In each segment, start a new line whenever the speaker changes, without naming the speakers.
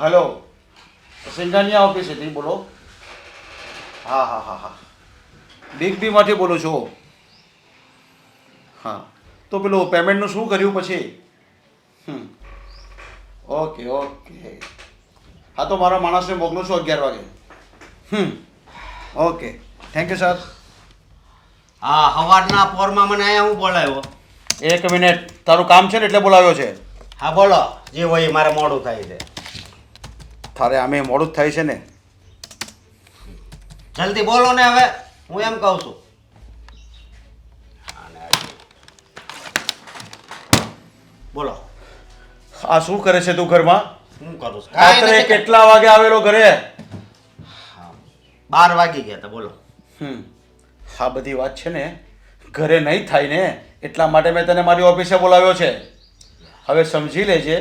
Hello, Singhania ઓફિસેથી બોલો. હા હા હા હા, બિગ બીમાંથી બોલું છું. હા, તો પેલું પેમેન્ટનું શું કર્યું પછી? Okay okay. હા, તો મારા માણસને મોકલું છું 11 વાગે. Okay, thank you sir.
હા, હવારના પોરમાં મને અહીંયા હું બોલાવ્યો.
એક મિનિટ, તારું કામ છે ને એટલે બોલાવ્યો છે.
હા બોલો, જે હોય એ મારે મોડું થાય છે.
તારે આમે મોડું જ થાય છે ને.
જલ્દી બોલો ને હવે, હું એમ કહું છું. બોલો,
આ શું કરે છે તું ઘરમાં?
શું કરું છું?
રાત્રે કેટલા વાગે આવેલો ઘરે?
12 વાગી ગયા તા, બોલો.
આ બધી વાત છે ને ઘરે નહીં થાય ને, એટલા માટે મેં તને મારી ઓફિસે બોલાવ્યો છે. હવે સમજી લેજે,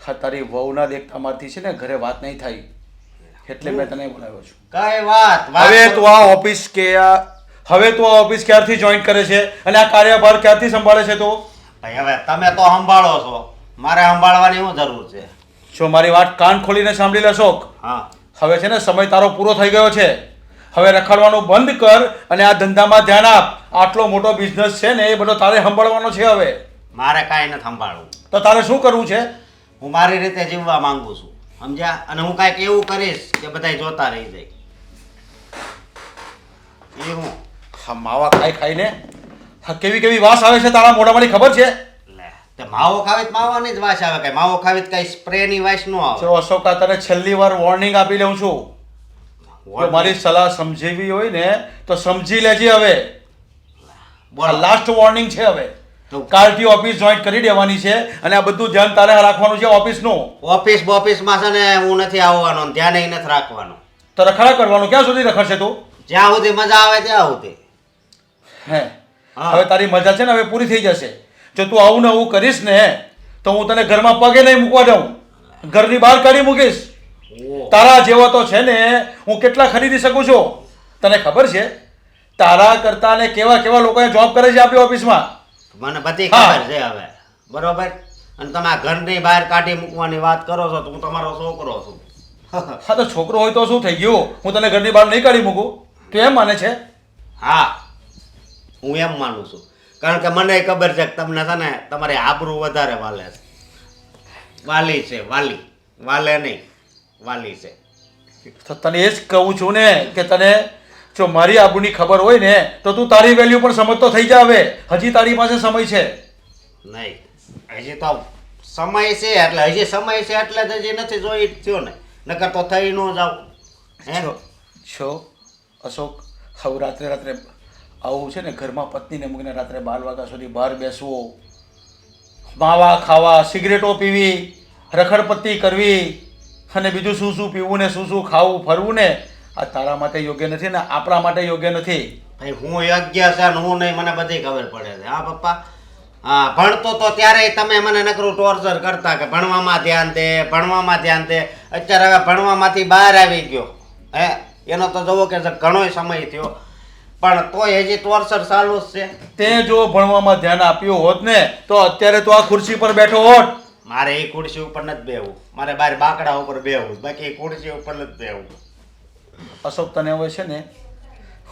હા તારી વહુના દેખતામાંથી છે ને ઘરે વાત નહીં થાય, એટલે મેં તને બોલાવ્યો છું.
કઈ વાત
હવે તું આ ઓફિસ હવે તું આ ઓફિસ ક્યારથી જોઈન કરે છે અને આ કાર્યભાર ક્યારથી સંભાળે છે તું?
ભાઈ હવે તમે તો સંભાળો છો, મારે સંભાળવાની શું જરૂર છે?
જો મારી વાત કાન ખોલીને સાંભળી લે અશોક.
હા,
હવે છે ને સમય તારો પૂરો થઈ ગયો છે. હવે રખડવાનું બંધ કર અને આ ધંધામાં ધ્યાન આપ. આટલો મોટો બિઝનેસ છે ને એ બધો તારે સંભાળવાનો છે. હવે
મારે કાંઈ નથી સંભાળવું.
તો તારે શું કરવું છે?
હું મારી રીતે જીવવા માંગુ છું, સમજ્યા? અને હું કાંઈક એવું કરીશ કે બધાય જોતા રહી જાય. એ હું
હા માવા ખાઈ ખાઈને હા કેવી કેવી વાસ આવે છે તારા મોઢામાંથી ખબર છે?
લે, તે માવો ખાવી તો માવાની જ વાસ આવે, કઈ માવો ખાવી તો કઈ સ્પ્રે ની વાસ ન આવે.
ચલો અશોક, આ તને છેલ્લી વાર વોર્નિંગ આપી લઉં છું. જો મારી સલાહ સમજવી હોય ને તો સમજી લેજે. હવે
બોલો.
લાસ્ટ વોર્નિંગ છે. હવે
તો
કાલથી ઓફિસ જોઈન કરી દેવાની છે અને આ બધું ધ્યાન તારે રાખવાનું છે ઓફિસનું.
ઓફિસમાં છે ને હું નથી આવવાનો, ધ્યાન નથી રાખવાનું.
તો રખડા કરવાનું ક્યાં સુધી રખડશે તું?
જ્યાં સુધી મજા આવે ત્યાં સુધી.
હે
હા.
હવે તારી મજા છે ને હવે પૂરી થઈ જશે. જો તું આવું ને આવું કરીશ ને તો હું તને ઘરમાં પગે નહીં મૂકવા દઉં, ઘરની બહાર કાઢી મૂકીશ. તારા જેવો તો છે ને હું કેટલા ખરીદી શકું છું તને ખબર છે? તારા કરતા ને કેવા કેવા લોકોએ જોબ કરે છે આપણી ઓફિસમાં.
મને બધી
હા.
ખબર છે હવે, બરોબર. અને તમે આ ઘરની બહાર કાઢી મૂકવાની વાત કરો છો તો હું તમારો છોકરો છું.
હા તો છોકરો હોય તો શું થઈ ગયું? હું તને ઘરની બહાર નહીં કાઢી મૂકું? તું એમ માને છે?
હા, હું એમ માનું છું, કારણ કે મને ખબર છે કે તમને છે ને તમારી આબરૂ વધારે વાલે છે. વાલી છે, વાલી, વાલે નહીં, વાલી છે.
તો તને એ જ કહું છું ને કે તને જો મારી આબરૂની ખબર હોય ને તો તું તારી વેલ્યુ પણ સમજતો થઈ જા. હવે હજી તારી પાસે સમય છે.
નહીં, હજી તો સમય છે, એટલે હજી સમય છે એટલે જ હજી નથી જોઈ જ થયો ને, નકર તો થઈ ન જાવ. હે
છો અશોક, હવે રાત્રે રાત્રે આવું છે ને ઘરમાં પત્નીને મૂકીને રાત્રે 12 વાગ્યા સુધી બહાર બેસવું, માવા ખાવા, સિગરેટો પીવી, રખડપટ્ટી કરવી અને બીજું શું શું પીવું ને શું શું ખાવું ફરવું ને આ તારા માટે યોગ્ય નથી ને આપણા માટે યોગ્ય નથી.
ભાઈ હું યોગ્ય છે ને હું નહીં, મને બધી ખબર પડે છે. હા પપ્પા, હા ભણતો તો ત્યારે તમે મને નકરું ટોર્ચર કરતા કે ભણવામાં ધ્યાન દે, ભણવામાં ધ્યાન દે. અત્યારે હવે ભણવામાંથી બહાર આવી ગયો, હે એનો તો જુઓ કે ઘણો સમય થયો, પણ તોય હજી ટોર્ચર ચાલુ જ છે.
તે જો ભણવામાં ધ્યાન આપ્યું હોત ને તો અત્યારે તો આ ખુરશી પર બેઠો હોત.
મારે એ ખુરશી ઉપર નથી બેહવું, મારે બહાર બાકડા ઉપર બેહવું, બાકી એ ખુરશી ઉપર નથી બેહવું.
અશોક તને હવે છે ને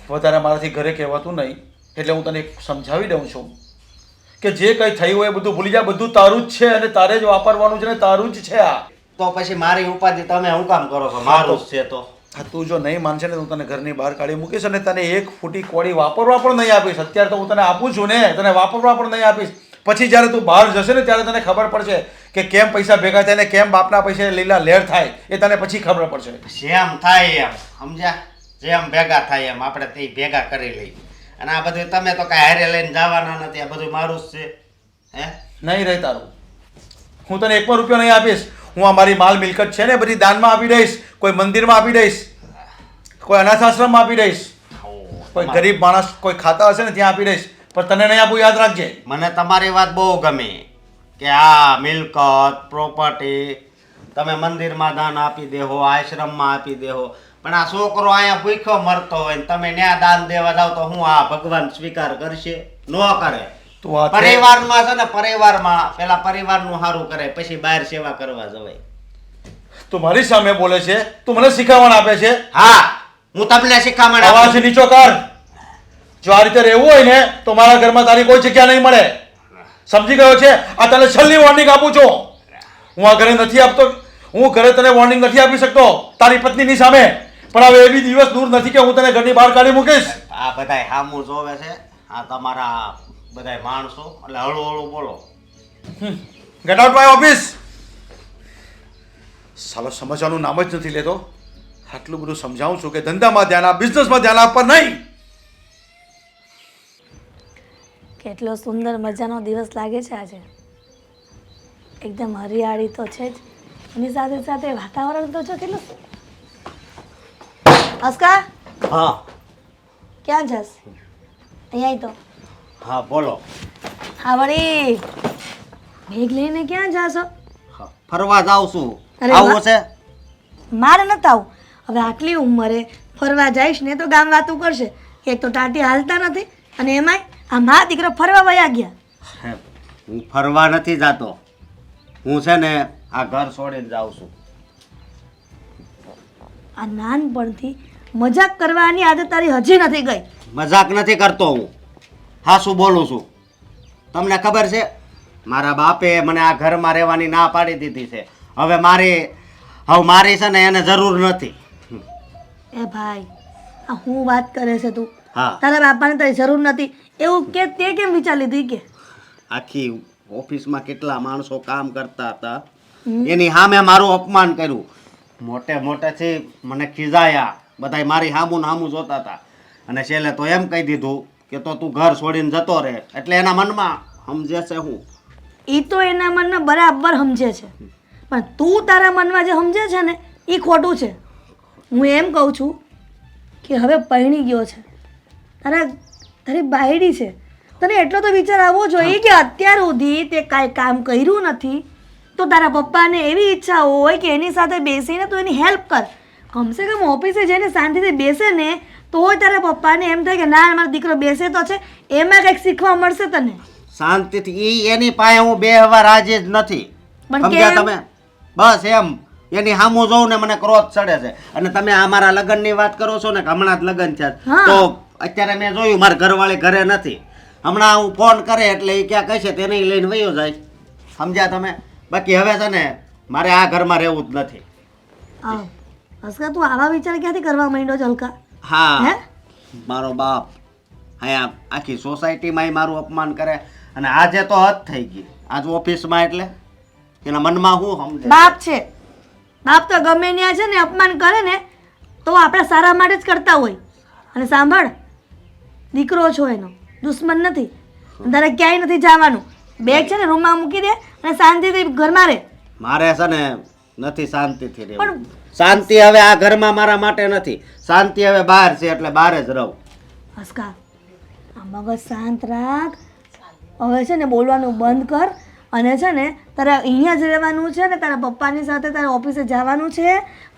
વધારે મારાથી ઘરે કહેવાતું નહીં, એટલે હું તને એક સમજાવી દઉં છું કે જે કંઈ થયું હોય એ બધું ભૂલી જા. બધું તારું જ છે અને તારે જ વાપરવાનું છે ને તારું જ છે. આ
તો પછી મારી ઉપાધિ તમે શું કામ કરો છો? મારું જ છે તો.
હા તું જો નહીં માનશે ને તો હું તને ઘરની બહાર કાઢી મૂકીશ અને તને એક ફૂટી કોળી વાપરવા પણ નહીં આપીશ. અત્યારે તો હું તને આપું છું ને, તને વાપરવા પણ નહીં આપીશ. પછી જ્યારે તું બહાર જશે ને ત્યારે તને ખબર પડશે કે કેમ પૈસા ભેગા થાય ને કેમ બાપના પૈસે લીલા લહેર થાય, એ તને પછી ખબર પડશે.
જેમ થાય એમ, સમજ્યા? જેમ ભેગા થાય એમ આપણે તે ભેગા કરી લઈએ. અને આ બધું તમે તો કાંઈ હારે લઈને જવાના નથી, આ બધું મારું જ છે. હે
નહીં રહે તારું. હું તને 1 પણ રૂપિયો નહીં આપીશ. હું આ મારી માલ મિલકત છે ને બધી દાનમાં આપી દઈશ, કોઈ મંદિરમાં આપી દઈશ, કોઈ અનાથ આશ્રમમાં આપી દઈશ, કોઈ ગરીબ માણસ કોઈ ખાતા હશે ને ત્યાં આપી દઈશ, પણ તને નહીં આપું, યાદ રાખજે.
મને તમારી વાત બહુ ગમે કે આ મિલકત પ્રોપર્ટી તમે મંદિરમાં દાન આપી દેહો, આશ્રમમાં આપી દેહો, પણ આ છોકરો અહીંયા ભૂખ્યો મરતો હોય ને તમે ન્યા દાન દેવા જાવ તો હું આ ભગવાન સ્વીકાર કરશે? ન કરે.
તું આ
પરિવારમાં છે ને, પરિવારમાં પેલા પરિવારનું સારું કરે પછી બહાર સેવા કરવા જવાય.
તું મારી સામે બોલે છે, તું મને શીખામણ આપે છે.
હા, હું તમને શીખામણ આપું.
અવાજ નીચો કર. જો આ રીતે રહેવું હોય ને તો મારા ઘરમાં તારી કોઈ જગ્યા નહીં મળે. સમજી ગયો છે? આ તને છેલ્લી વોર્નિંગ આપું છું. હું આ ઘરે નથી આપતો, હું ઘરે તને વોર્નિંગ નથી આપી શકતો તારી પત્નીની સામે, પણ હવે એવી દિવસ દૂર નથી કે હું તને ઘરની બહાર કાઢી મૂકીશ.
આ બધાય હામું જોવે છે, આ તમારા બધાય માણસો, એટલે હળુ હળુ બોલો.
Get out my office. સાલો સમજવાનું નામ જ નથી લેતો. આટલું બધું સમજાવું છું કે ધંધામાં ધ્યાન આપ, બિઝનેસમાં ધ્યાન આપવા નહીં.
કેટલો સુંદર મજાનો દિવસ લાગે છે આજે. એકદમ હરિયાળી તો છે જ, એની સાથે સાથે વાતાવરણ તો જો કેટલું. અસ્કા,
હા
ક્યાં જસ? અહીંયા તો
હા બોલો.
હા વળી બેગ લઈને ક્યાં જાશો?
હા, ફરવા જાઉં છું.
અરે
આવું
વાહ.
છે?
મારે નથી આવું. હવે આટલી ઉંમરે ફરવા જઈશ ને તો ગામ વાતું કરશે. એક તો ટાટી હાલતા નથી અને એમાંય આ મા દીકરો ફરવા વયા ગયા.
હે, હું ફરવા નથી જાતો. હું છે ને આ ઘર છોડીને જાઉં છું.
આ નાનપણથી મજાક કરવાની આદત તારી હજી નથી ગઈ.
મજાક નથી કરતો હું, હાસું બોલું છું. તમને ખબર છે મારા બાપે મને આ ઘરમાં રહેવાની ના પાડી દીધી છે. હવે મારી છે ને એને જરૂર નથી.
એ ભાઈ, આ હું વાત કરે છે તું?
હા,
તારા બાપાને તારી જરૂર નથી એવું કે તે કેમ વિચાર લીધી કે?
આખી ઓફિસમાં કેટલા માણસો કામ કરતા હતા, એની સામે મારું અપમાન કર્યું. મોટેથી મને ખીજાયા. બધાય મારી હામું હામું જોતા હતા અને છેલ્લે તો એમ કહી દીધું કે તો તું ઘર છોડીને જતો રહે. એટલે એના મનમાં સમજે છે હું.
એ તો એના મનમાં બરાબર સમજે છે, પણ તું તારા મનમાં જે સમજે છે ને એ ખોટું છે. હું એમ કહું છું કે હવે પરણી ગયો છે, તારી બાયડી છે, તને એટલો તો વિચાર આવવો જોઈએ કે અત્યાર સુધી તે કાંઈ કામ કર્યું નથી તો તારા પપ્પાને એવી ઈચ્છા હોય કે એની સાથે બેસીને તું એની હેલ્પ કર. કમસે કમ ઓફિસે જઈને શાંતિથી બેસે ને તોય તારા પપ્પાને એમ થાય કે ના મારો દીકરો બેસે તો છે, એમાં કંઈક શીખવા મળશે તને.
શાંતિથી એની પાસે હું બેહવા રાજી જ નથી.
પણ
સમજ્યા
કેમ?
તમે? બસ એમ એની સામું જોઉં ને મને ક્રોધ ચડે છે. અને તમે આ મારા લગ્નની વાત કરો છો ને કે હમણાં જ લગ્ન છે,
હા.
તો અત્યારે મેં જોયું મારા ઘરવાળી ઘરે નથી. હમણાં હું ફોન કરે એટલે એ ક્યાં કહેશે તેને લઈને વયો જાય. સમજ્યા તમે? બાકી હવે છે ને મારે આ ઘરમાં રહેવું જ નથી.
આવ હસકા, તું આવા વિચાર ક્યાંથી કરવા માંડ્યો છે હલકા?
હા,
હે?
મારો બાપ અહીંયા આખી સોસાયટીમાં મારું અપમાન કરે અને આજે તો હદ થઈ ગઈ. આજ ઓફિસમાં એટલે એના મનમાં શું સમજે?
બાપ છે, બાપ તો ગમે ત્યાં છે ને અપમાન કરે ને તો આપણે સારા માટે જ કરતા હોય. અને સાંભળ, દીકરો છો એનો, દુશ્મન નથી. તારે ક્યાંય નથી જવાનું. બેગ છે ને રૂમમાં મૂકી દે અને શાંતિથી ઘરમાં રહે.
મારે છે ને નથી શાંતિથી રહેવું.
પણ
શાંતિ હવે આ ઘરમાં મારા માટે નથી. શાંતિ હવે બહાર છે એટલે બહાર જ રહું.
હસકા, આ મગજ શાંત રાખ. હવે છે ને બોલવાનું બંધ કર અને છે ને તારે અહીંયા જ રહેવાનું છે ને તારા પપ્પાની સાથે તારે ઓફિસે જવાનું છે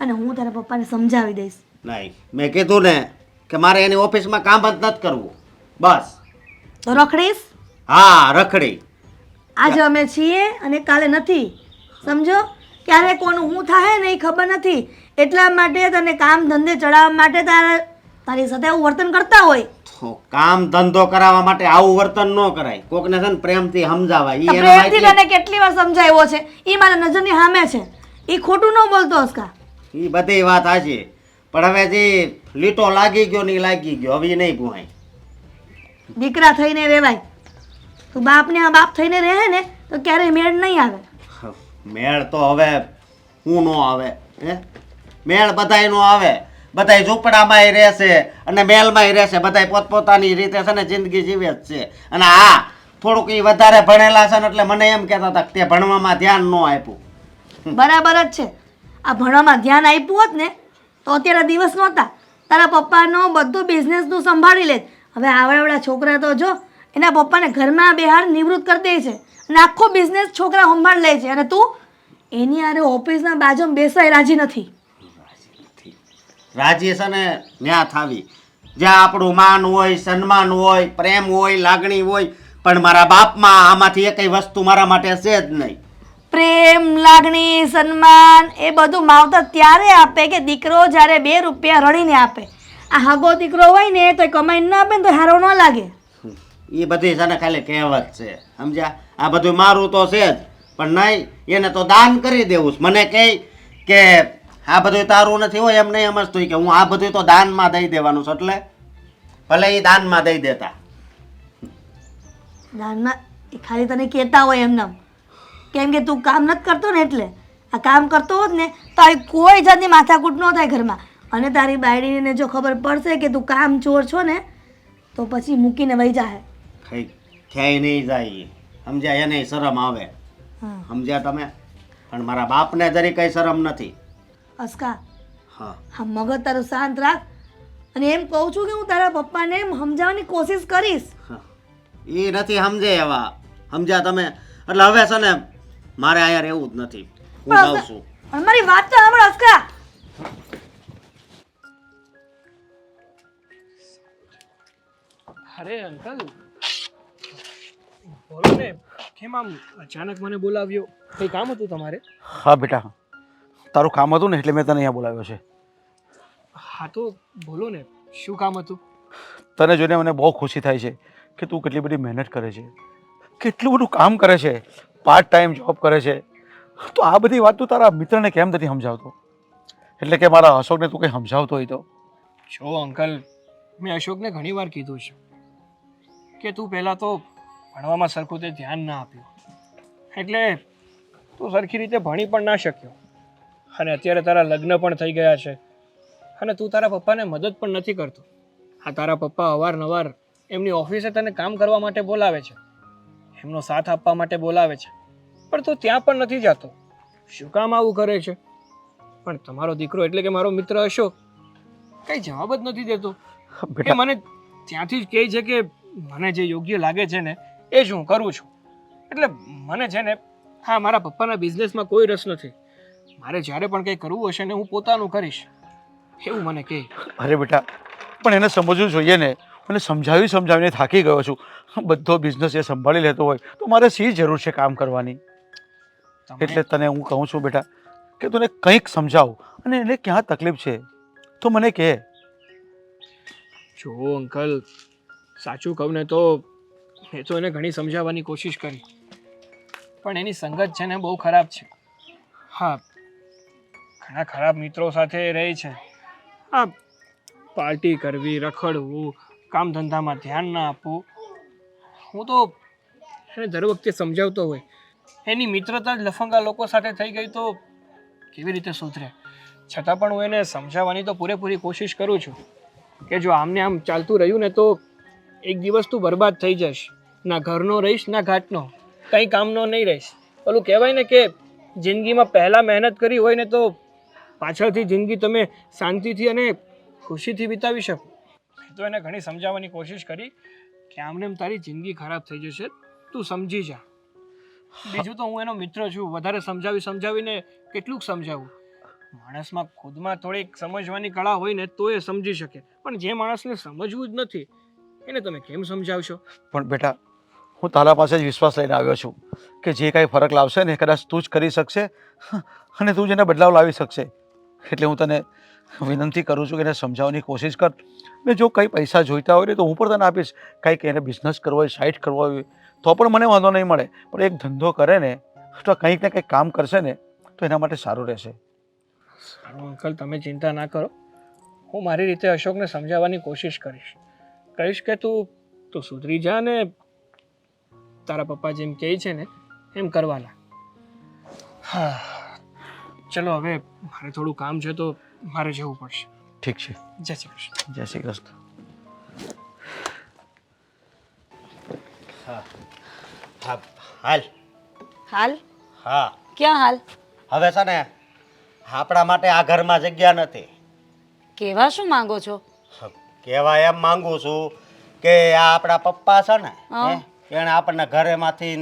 અને હું તારા પપ્પાને સમજાવી દઈશ.
નહીં, મેં કીધું ને કે મારે એની ઓફિસમાં કામ જ નથી કરવું. બસ.
તો રખડીશ.
હા, રખડી.
આજે અમે છીએ અને કાલે નથી, સમજો? ક્યારે કોનું શું થાય ને એ ખબર નથી. એટલા માટે તને કામ ધંધે ચડાવવા માટે તારી સાથે આવું વર્તન કરતા હોય.
તો કામ ધંધો કરાવવા માટે આવું વર્તન ન કરાય. કોકને છે ને પ્રેમથી સમજાવાય.
તો પ્રેમથી તને કેટલી વાર સમજાવ્યો છે, એ મારા નજરની સામે છે. એ ખોટું ન બોલતો હસકા.
એ બધી વાત સાચી, પણ હવે જે લીટો લાગી ગયો ને એ લાગી ગયો, હવે એ નહીં ગુહાય.
દીકરા થઈને રહેવાય. તું બાપને આ બાપ થઈને રહે ને તો ક્યારેય મેળ નહીં આવે.
મેળ તો હવે હું નો આવે. હે, મેળ બધાય નો આવે. બધાય ઝૂંપડામાંય રહેશે અને મેલમાંય રહેશે. બધાય પોતપોતાની રીતે છે ને જિંદગી જીવે જ છે. અને હા, થોડુંક એ વધારે ભણેલા છે ને એટલે મને એમ કહેતા હતા કે તે ભણવામાં ધ્યાન ન આપ્યું.
બરાબર જ છે. આ ભણવામાં ધ્યાન આપ્યું હોત ને તો અત્યારે દિવસ નહોતા. તારા પપ્પાનો બધું બિઝનેસનું સંભાળી લે. હવે આવડાવડા છોકરા તો જો એના પપ્પાને ઘરમાં બેહાડ નિવૃત્ત કરી દે છે અને આખો બિઝનેસ છોકરા સંભાળ લે છે અને તું એની આરે ઓફિસના બાજુમાં બેસાય રાજી નથી.
રાજી છે ને ન્યા થાવી જ્યાં આપણું માન હોય, સન્માન હોય, પ્રેમ હોય, લાગણી હોય, પણ મારા બાપમાં આમાંથી એકય વસ્તુ મારા માટે છે જ નહીં.
પ્રેમ લાગણી સન્માન એ બધું માવતર ત્યારે આપે કે દીકરો જ્યારે 2 રૂપિયા રડીને આપે. આ હગો દીકરો હોય ને તો કમાઈને ના આપે ને તો હારો ન લાગે.
એ બધી છે ને ખાલી કહેવત છે, સમજ્યા? આ બધું મારું તો છે જ, પણ નહીં, એને તો દાન કરી દેવું છે. મને કહે કે આ બધું તારું નથી હોય, એમ નહીં સમજતું કે હું આ બધું તો દાનમાં દઈ દેવાનું છે. એટલે ભલે એ દાનમાં દઈ દેતા.
દાનમાં એ ખાલી તને કહેતા હોય એમને, કેમ કે તું કામ નથી કરતો ને એટલે. આ કામ કરતો હોત ને તો આવી કોઈ જાતની માથાકૂટ ન થાય ઘરમાં. અને તારી બાયડીને જો ખબર પડશે કે તું કામ ચોર છો ને તો પછી મૂકીને વહી જાય.
કઈ ક્યાંય નહીં જાય, સમજ્યા? એને શરમ આવે,
હા
સમજ્યા તમે? પણ મારા બાપને જરી કઈ શરમ નથી.
અસ્કા,
હા,
હા મગજ તારું શાંત રાખ. અને એમ કહું છું કે હું તારા પપ્પાને એમ સમજાવવાની કોશિશ કરીશ.
એ નથી સમજે એવા, સમજ્યા તમે? એટલે હવે છે ને મારે અહીંયા રહેવું જ નથી, હું જાઉં છું.
પણ મારી વાત તો સાંભળ અસ્કા.
અરે અંકલ, બોલો ને, કેમ આમ અચાનક મને બોલાવ્યો? કંઈ કામ હતું તમારે?
હા બેટા, તારું કામ હતું ને એટલે મેં તને અહીંયા બોલાવ્યો છે.
હા તો બોલો ને, શું કામ હતું?
તને જોઈને મને બહુ ખુશી થાય છે કે તું કેટલી બધી મહેનત કરે છે, કેટલું બધું કામ કરે છે, પાર્ટ ટાઈમ જોબ કરે છે. તો આ બધી વાત તું તારા મિત્રને કેમ નથી સમજાવતો? એટલે કે મારા અશોકને તું કંઈ સમજાવતો હોય તો.
જો અંકલ, મેં અશોકને ઘણી વાર કીધું છે કે તું પહેલાં તો ભણવામાં સરખું તે ધ્યાન ના આપ્યું, એટલે તું સરખી રીતે ભણી પણ ના શક્યો. અને અત્યારે તારા લગ્ન પણ થઈ ગયા છે અને તું તારા પપ્પાને મદદ પણ નથી કરતો. આ તારા પપ્પા અવારનવાર એમની ઓફિસે તને કામ કરવા માટે બોલાવે છે, એમનો સાથ આપવા માટે બોલાવે છે, પણ તું ત્યાં પણ નથી જતો. શું કામ આવું કરે છે? પણ તમારો દીકરો એટલે કે મારો મિત્ર અશોક કંઈ જવાબ જ નથી દેતો. એ
બેટા
મને ત્યાંથી જ કહે છે કે મને જે યોગ્ય લાગે છે ને એ જ હું કરું છું. એટલે મને છે ને હા, મારા પપ્પાના બિઝનેસમાં કોઈ રસ નથી. મારે જ્યારે પણ કંઈ કરવું હશે ને હું પોતાનું કરીશ, એવું મને કહે.
અરે બેટા, પણ એને સમજવું જોઈએ ને. અને સમજાવીને થાકી ગયો છું. બધો બિઝનેસ એ સંભાળી લેતો હોય તો મારે શી જરૂર છે કામ કરવાની? એટલે તને હું કહું છું બેટા કે તને કંઈક સમજાવ, અને એને ક્યાં તકલીફ છે તો મને કહે.
જો અંકલ, સાચું કહું ને તો મેં તો એને ઘણી સમજાવવાની કોશિશ કરી, પણ એની સંગત છે ને બહુ ખરાબ છે. હા, ઘણા ખરાબ મિત્રો સાથે રહે છે. હા, પાર્ટી કરવી, રખડવું, કામ ધંધામાં ધ્યાન ના આપવું. હું તો એને દર વખતે સમજાવતો હોય, એની મિત્રતા જ લફંગા લોકો સાથે થઈ ગઈ તો કેવી રીતે સુધરે? છતાં પણ હું એને સમજાવવાની તો પૂરેપૂરી કોશિશ કરું છું કે જો આમને આમ ચાલતું રહ્યું ને તો એક દિવસ તું બરબાદ થઈ જઈશ. ના ઘરનો રહીશ, ના ઘાટનો, કંઈ કામનો નહીં રહીશ. ઓલું કહેવાય ને કે જિંદગીમાં પહેલાં મહેનત કરી હોય ને તો પાછળથી જિંદગી તમે શાંતિથી અને ખુશીથી વિતાવી શકો. મેં તો એને ઘણી સમજાવવાની કોશિશ કરી કે આમને એમ તારી જિંદગી ખરાબ થઈ જશે, તું સમજી જા. બીજું તો હું એનો મિત્ર છું, વધારે સમજાવીને કેટલુંક સમજાવું? માણસમાં ખુદમાં થોડીક સમજવાની કળા હોય ને તો એ સમજી શકે, પણ જે માણસને સમજવું જ નથી એને તમે કેમ સમજાવશો?
પણ બેટા, હું તારા પાસે જ વિશ્વાસ લઈને આવ્યો છું કે જે કાંઈ ફરક લાવશે ને કદાચ તું જ કરી શકશે અને તું જ એને બદલાવ લાવી શકશે. એટલે હું તને વિનંતી કરું છું કે એને સમજાવવાની કોશિશ કર. ને જો કંઈ પૈસા જોઈતા હોય ને તો હું પણ તને આપીશ. કંઈક એને બિઝનેસ કરવો હોય, સાઇટ કરવો હોય તો પણ મને વાંધો નહીં મળે. પણ એક ધંધો કરે ને તો કંઈક ને કંઈક કામ કરશે ને તો એના માટે સારું રહેશે.
સારું અંકલ, તમે ચિંતા ના કરો, હું મારી રીતે અશોકને સમજાવવાની કોશિશ કરીશ. કહીશ કે તું સુધરી જા ને તારા પપ્પા જેમ કહે છે ને એમ કરવાના. હા ચલો, હવે મારે થોડું કામ છે તો મારે જવું પડશે.
ઠીક છે.
જય શ્રી કૃષ્ણ.
જય શ્રી કૃષ્ણ.
હા હા, હાલ.
હાલ?
હા,
ક્યાં હાલ?
હવે છે ને આપણા માટે આ ઘરમાં જગ્યા નથી.
કેવા શું માંગો છો?
કહેવા એમ માંગુ છું કે આ આપણા પપ્પા છે ને એણે આપણને ઘરેમાંથી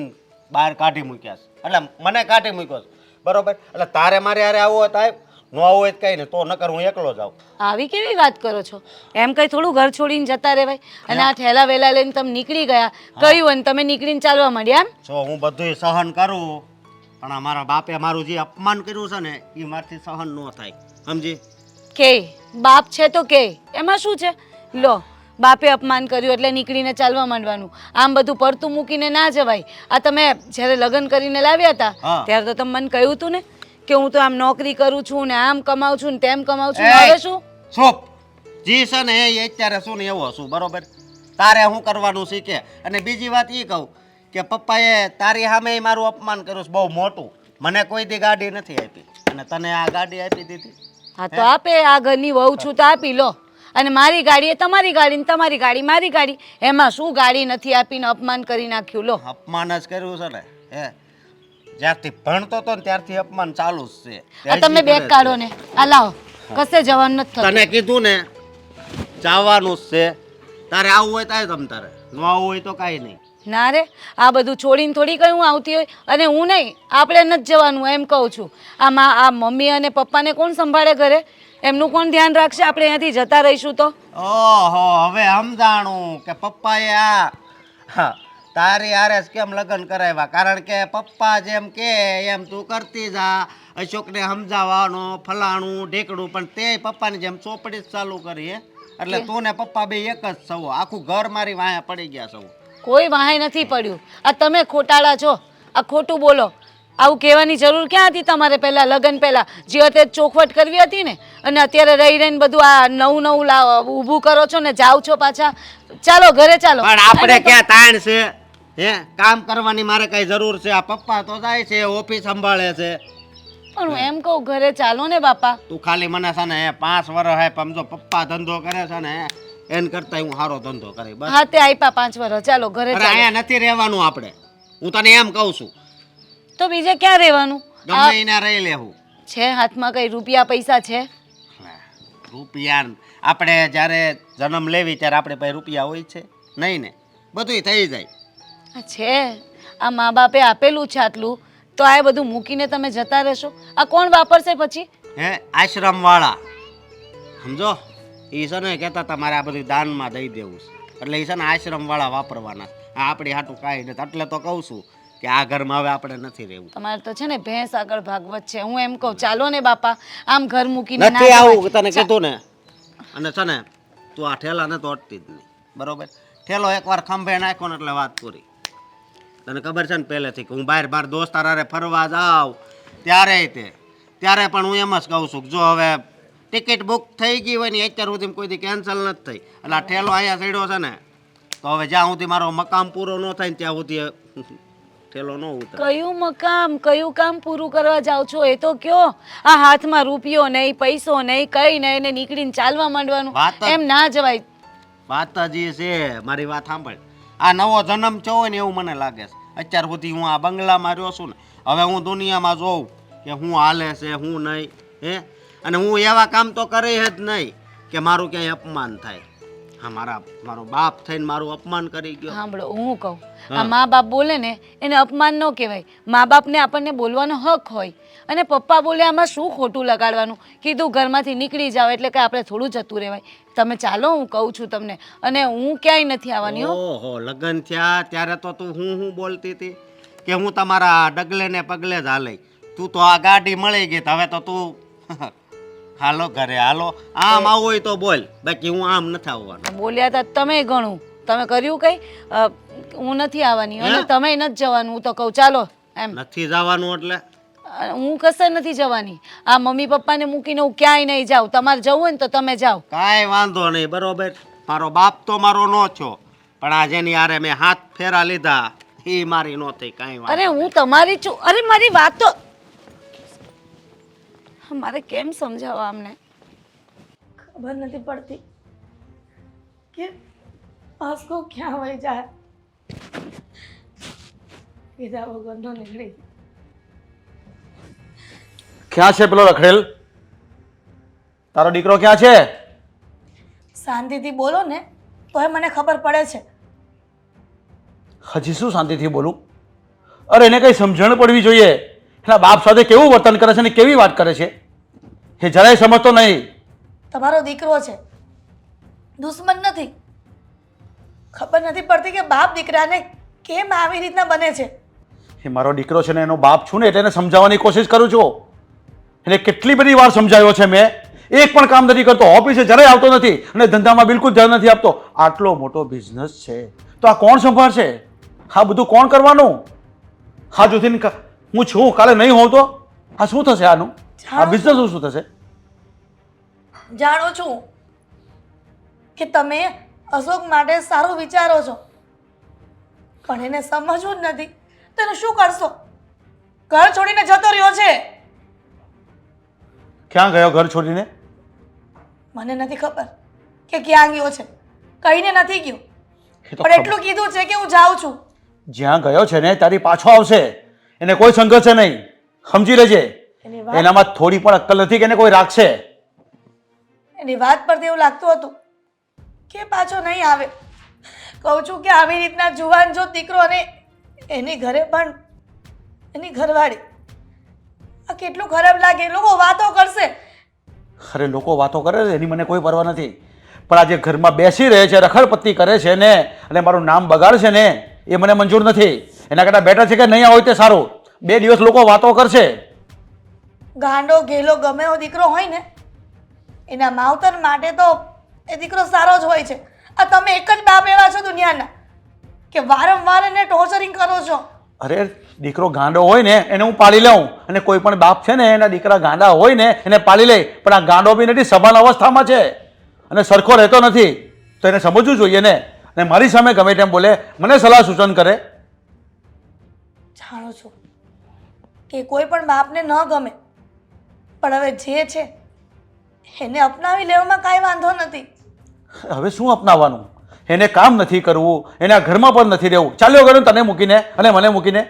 બહાર કાઢી મૂક્યા છે. એટલે મને કાઢી મૂક્યો છે, બરોબર? એટલે તારે મારે યારે આવવું હોય તો આવ, ન આવવું હોય તો કંઈ નહીં, તો નકર હું એકલો જાઉં.
આવી કેવી વાત કરો છો? એમ કઈ થોડું ઘર છોડીને જતા રહેવાય? અને આ ઠેલા વેલા લઈને તમે નીકળી ગયા, કહ્યું અને તમે નીકળીને ચાલવા માંડ્યા એમ?
જો હું બધું સહન કરું પણ આ મારા બાપે મારું જે અપમાન કર્યું છે ને એ મારથી સહન ન થાય, સમજી?
કે બાપ છે તો કે એમાં શું છે? લો, બાપે અપમાન કર્યું એટલે નીકળીને ચાલવા માંડવાનું. આમ બધું પડતું મૂકીને ના જવાય. આ તમે જ્યારે લગ્ન કરીને લાવ્યા હતા
હા.
ત્યારે તો તમે મને કહ્યું હતું ને કે હું તો આમ નોકરી કરું છું ને આમ કમાઉં છું ને તેમ કમાઉં છું.
એય!
હવે શું?
ચૂપ! જી છે ને એ અત્યારે શું ને એવો શું, બરોબર? તારે શું કરવાનું શીખે. અને બીજી વાત એ કહું કે પપ્પાએ તારી સામે મારું અપમાન કર્યું છે બહુ મોટું. મને કોઈ દી ગાડી નથી આપી અને તને આ ગાડી આપી દીધી.
હા તો આપે, આ ઘરની વહુ છું તો આપી લો. અને મારી ગાડી એ તમારી ગાડી ને તમારી ગાડી મારી ગાડી, એમાં શું ગાડી નથી આપીને અપમાન કરી નાખ્યું? લો,
અપમાન જ કર્યું છે ને. હે, જ્યારથી ભણતો હતો ને ત્યારથી અપમાન ચાલુ જ છે.
આ તમે બેગ કાઢો ને, આ લાવો, કશે જવાનું નથી થતું.
તને કીધું ને જવાનું જ છે. તારે આવવું હોય તારે તમ તારે, ન આવવું હોય તો કાંઈ નહીં.
ના રે, આ બધું છોડીને થોડી કઈ હું આવતી હોય. અને હું નહીં, આપણે નથી જવાનું એમ કહું છું. આ મમ્મી અને પપ્પાને કોણ સંભાળે ઘરે? એમનું કોણ ધ્યાન રાખશે? આપણે અહીંયાથી જતા રહીશું તો?
ઓહો, હવે સમજાણું કે પપ્પાએ હા, તારી હારે જ કેમ લગ્ન કરાવ્યા. કારણ કે પપ્પા જેમ કે એમ તું કરતી જા. અશોકને સમજાવવાનો ફલાણું ઢેકડું, પણ તે પપ્પાની જેમ ચોપડી જ ચાલુ કરી. હે, એટલે તું ને પપ્પા બે એક જ સૌ. આખું ઘર મારી વાંહે પડી ગયા સૌ.
કોઈ વાહે નથી પડ્યું. આ તમે ખોટાળા છો, આ ખોટું બોલો. આવું કહેવાની જરૂર ક્યાં હતી તમારે? પહેલા લગ્ન પહેલા જે તે ચોખવટ કરવી હતી ને, અને અત્યારે રહી રહીને બધું આ નવું ઊભું કરો છો ને જાઓ છો પાછા. ચાલો ઘરે ચાલો.
પણ આપણે ક્યાં તાણ છે? હે, કામ કરવાની મારે કઈ જરૂર છે? આ પપ્પા તો જાય છે, ઓફિસ સંભાળે છે.
પણ હું એમ કહું ઘરે ચાલો ને બાપા.
તું ખાલી મને છે ને 5 વર્ષ હે સમજો પપ્પા ધંધો કરે છે ને એન કરતા હું સારો ધંધો કરી. બસ
હા, તે આપ્યા 5 વર્ષ, ચાલો ઘરે
અરે
ચાલો.
અહીંયા નથી રહેવાનું આપણે. હું તને એમ કહું છું,
તો બીજે ક્યાં રહેવાનું?
ગમે એના રહી લેવું.
છે હાથમાં કઈ રૂપિયા પૈસા છે?
રૂપિયા આપણે જ્યારે જન્મ લેવી ત્યારે આપણે પાસે રૂપિયા હોય છે નહીં ને? બધુંય થઈ જાય.
આ છે, આ મા બાપે આપેલું છે આટલું, તો આ બધું મૂકીને તમે જતા રહેશો? આ કોણ વાપરશે પછી?
હે, આશ્રમ વાળા સમજો એ છે ને કહેતા તમારે આ બધું દાનમાં દઈ દેવું છે. એટલે એ છે ને આશ્રમ વાળા વાપરવાના. આ આપણી હાટું કાંઈ નથી. એટલે તો કહું છું કે આ ઘરમાં હવે આપણે નથી રહેવું.
તમારે તો છે ને ભેંસ આગળ ભાગવત છે. હું એમ કહું ચાલો ને બાપા, આમ ઘર મૂકીને ના
નથી
જવાય.
આવું તને કીધું ને. અને છે ને તું આ ઠેલાને તો અટતી જ નહીં, બરોબર? ઠેલો એકવાર ખંભે નાખ્યો ને એટલે વાત પૂરી. તને ખબર છે ને પહેલેથી કે હું બહાર દોસ્તાર હારે ફરવા જાઉં ત્યારે પણ હું એમ જ કહું છું કે જો હવે ટિકિટ બુક થઈ ગઈ હોય ને અત્યાર સુધી કોઈ દી કેન્સલ નથી થઈ. એટલે આ ઠેલો અહીંયા ચડ્યો છે ને તો હવે જ્યાં સુધી મારો મકામ પૂરો ન થાય ને ત્યાં સુધી ઠેલો ન ઉતરે.
કયું મકામ, કયું કામ પૂરું કરવા જાઓ છો એ તો કયો? આ હાથમાં રૂપિયો નહીં, પૈસો નહીં, કઈ નહીં, ને નીકળીને ચાલવા માંડવાનું.
વાત જ-
એમ ના જવાય.
વાત જ એ છે. મારી વાત સાંભળ. આ નવો જન્મ થયો હોય ને એવું મને લાગે છે. અત્યાર સુધી હું આ બંગલામાં રહ્યો છું ને, હવે હું દુનિયામાં જોઉં કે હું હાલે છે હું નહીં. હે, અને હું એવા કામ તો કરે જ નહીં કે મારું ક્યાંય અપમાન થાય. હા, મારો બાપ થઈને મારું અપમાન કરી ગયો.
સાંભળો, હું કહું, આ મા બાપ બોલે ને એને અપમાન ન કહેવાય. મા બાપને આપણને બોલવાનો હક હોય. અને પપ્પા બોલે આમાં શું ખોટું લગાડવાનું? કીધું ઘરમાંથી નીકળી જાઓ એટલે કે આપણે થોડું જતું રહેવાય. તમે ચાલો, હું કહું છું તમને. અને હું ક્યાંય નથી આવવાની હો.
ઓહો, લગ્ન થયા ત્યારે તો તું હું બોલતી હતી કે હું તમારા ડગલે ને પગલે જ હાલે. તું તો આ ગાડી મળી ગઈ તો હવે તો તું હાલો ઘરે હાલો. આમ આવું હોય તો બોલ, બાકી હું આમ નથી આવવાનું.
બોલ્યા હતા તમે ઘણું. તમે કર્યું કઈ? હું નથી આવવાની અને તમે નથી જવાનું. હું તો કહું ચાલો એમ.
નથી જવાનું એટલે
હું કશે નથી જવાની. આ મમ્મી પપ્પાને મૂકીને હું ક્યાંય નહીં જાઉં. તમારે જવું હોય ને તો તમે જાઓ.
કાંઈ વાંધો નહીં, બરોબર? મારો બાપ તો મારો નો છો, પણ આ જેની હારે મેં હાથ ફેરા લીધા એ મારી નો થઈ. કાંઈ વાંધો
અરે હું તમારી છું. અરે મારી વાત તો મારે કેમ સમજાવવા અમને?
ખબર નથી પડતી કે આસકો ક્યાં વહી જાય. કીધા વગરનો નીકળી.
ક્યાં છે પેલો રખડેલ? તારો દીકરો ક્યાં છે?
શાંતિથી બોલો ને તોય મને ખબર પડે છે.
હજી શું શાંતિથી બોલું? અરે એને કઈ સમજણ પડવી જોઈએ. એના બાપ સાથે કેવું વર્તન કરે છે ને કેવી વાત કરે છે એ જરાય સમજતો નહીં.
તમારો દીકરો છે, દુશ્મન નથી. ખબર નથી પડતી કે બાપ દીકરાને કેમ આવી રીતના બને છે.
એ મારો દીકરો છે ને એનો બાપ છું ને એટલે એને સમજાવવાની કોશિશ કરું છું. એને કેટલી બધી વાર સમજાવ્યો છે મેં. એક પણ કામ નથી કરતો, ઓફિસે જરાય આવતો નથી અને ધંધામાં બિલકુલ ધ્યાન નથી આપતો. આટલો મોટો બિઝનેસ છે તો આ કોણ સંભાળશે? આ બધું કોણ કરવાનું? હા જોથી હું છું, કાલે નહીં હોઉં તો આ શું થશે? આનું આ બિઝનેસનું શું થશે?
જાણું છું કે તમે અશોક માટે સારું વિચારો છો, પણ એને સમજવું જ નથી તો એનું શું કરશો? ઘર છોડીને જતો રહ્યો છે.
ક્યાં ગયો ઘર છોડીને?
મને નથી ખબર કે ક્યાં ગયો છે, કહીને નથી ગયો,
એ તો
પણ એટલું કીધું છે કે હું જાઉં છું.
જ્યાં ગયો છે ને તારી પાછો આવશે. એને કોઈ સંઘર્ષ છે નહીં, સમજી લેજે.
એની વાત
એનામાં થોડી પણ અક્કલ નથી કે એને કોઈ રાખશે.
એની વાત પરથી એવું લાગતું હતું કે પાછો નહીં આવે. કહું છું કે આવી રીતના જુવાન જો દીકરો અને એની ઘરે પણ એની ઘરવાળી, આ કેટલું ખરાબ લાગે. લોકો વાતો કરશે.
અરે લોકો વાતો કરે છે એની મને કોઈ પરવા નથી, પણ આ જે ઘરમાં બેસી રહે છે, રખડપટ્ટી કરે છે ને અને મારું નામ બગાડશે ને એ મને મંજૂર નથી. એના કરતાં બેટર છે કે નહીં હોય તે સારું. 2 દિવસ લોકો વાતો કરશે.
ગાંડો ગેલો ગમે એવો દીકરો હોય ને એના માવતર માટે તો એ દીકરો સારો જ હોય છે. આ તમે એક જ બાપ એવા છો દુનિયાના કે વારંવાર એને ટોર્ચરિંગ કરો છો.
અરે દીકરો ગાંડો હોય ને એને હું પાડી લઉં, અને કોઈ પણ બાપ છે ને એના દીકરા ગાંડા હોય ને એને પાડી લે, પણ આ ગાંડો બી નથી, સભાન અવસ્થામાં છે અને સરખો રહેતો નથી. તો એને સમજવું જોઈએ ને. અને મારી સામે ગમે તેમ બોલે, મને સલાહ સૂચન કરે.
જાણું છું કે કોઈ પણ બાપને ન ગમે, પણ હવે જે છે એને અપનાવી લેવામાં કાંઈ વાંધો નથી.
હવે શું અપનાવવાનું? એને કામ નથી કરવું, એને આ ઘરમાં પણ નથી રહેવું. ચાલ્યો ગયો તને મૂકીને અને મને મૂકીને.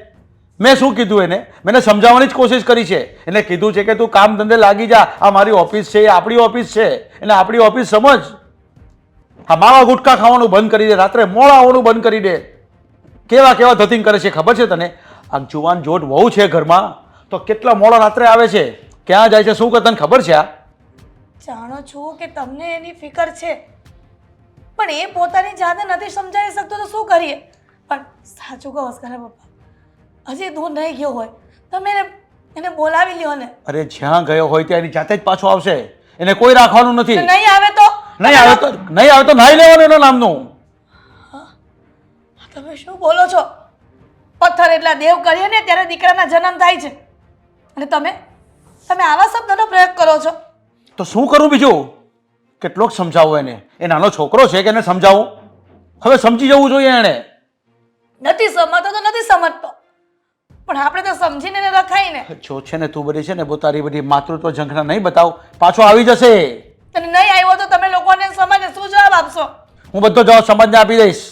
મેં શું કીધું એને? મેં એને સમજાવવાની જ કોશિશ કરી છે. એને કીધું છે કે તું કામ ધંધે લાગી જા, આ મારી ઓફિસ છે, એ આપણી ઓફિસ છે, એને આપણી ઓફિસ સમજ. હા, માવા ગુટકા ખાવાનું બંધ કરી દે, રાત્રે મોડા આવવાનું બંધ કરી દે. કેવા કેવા ધતિંગ કરે છે ખબર છે તને? આ જુવાન જોટ વહુ છે ઘરમાં તો કેટલા મોડા રાત્રે આવે છે, ક્યાં જાય છે, શું કરે તને ખબર છે? આ
જાણો છું કે તમને એની ફિકર છે, પણ એ પોતાની જાતને નથી સમજાવી શકતો તો શું કરીએ? પણ સાચું કહો અસ્કરા પપ્પા, હજી દૂર નહીં ગયો હોય તમે એને બોલાવી લ્યો ને.
અરે જ્યાં ગયો હોય ત્યાં એની જાતે જ પાછો આવશે. એને કોઈ રાખવાનું નથી.
નહીં આવે તો
નહીં આવે તો નાઈ લેવાનું એના નામનું.
તમે શું બોલો છો? પથ્થર એટલા દેવ કરીએ ને ત્યારે દીકરાના જન્મ થાય છે અને તમે આવા શબ્દોનો પ્રયોગ કરો છો.
તો શું કરું બીજું? કેટલોક સમજાવું એને? એ નાનો છોકરો છે કે એને સમજાવું? હવે સમજી જવું જોઈએ એણે.
નથી સમજતો તો નથી સમજતો, પણ આપણે તો સમજીને એને રખાય ને.
જો છે ને તું બધી છે ને તારી બધી માતૃત્વ ઝંખના નહીં બતાવ, પાછો આવી જશે.
અને નહીં આવ્યો તો તમે લોકોને સમાજને શું જવાબ આપશો?
હું બધો જવાબ સમાજને આપી દઈશ.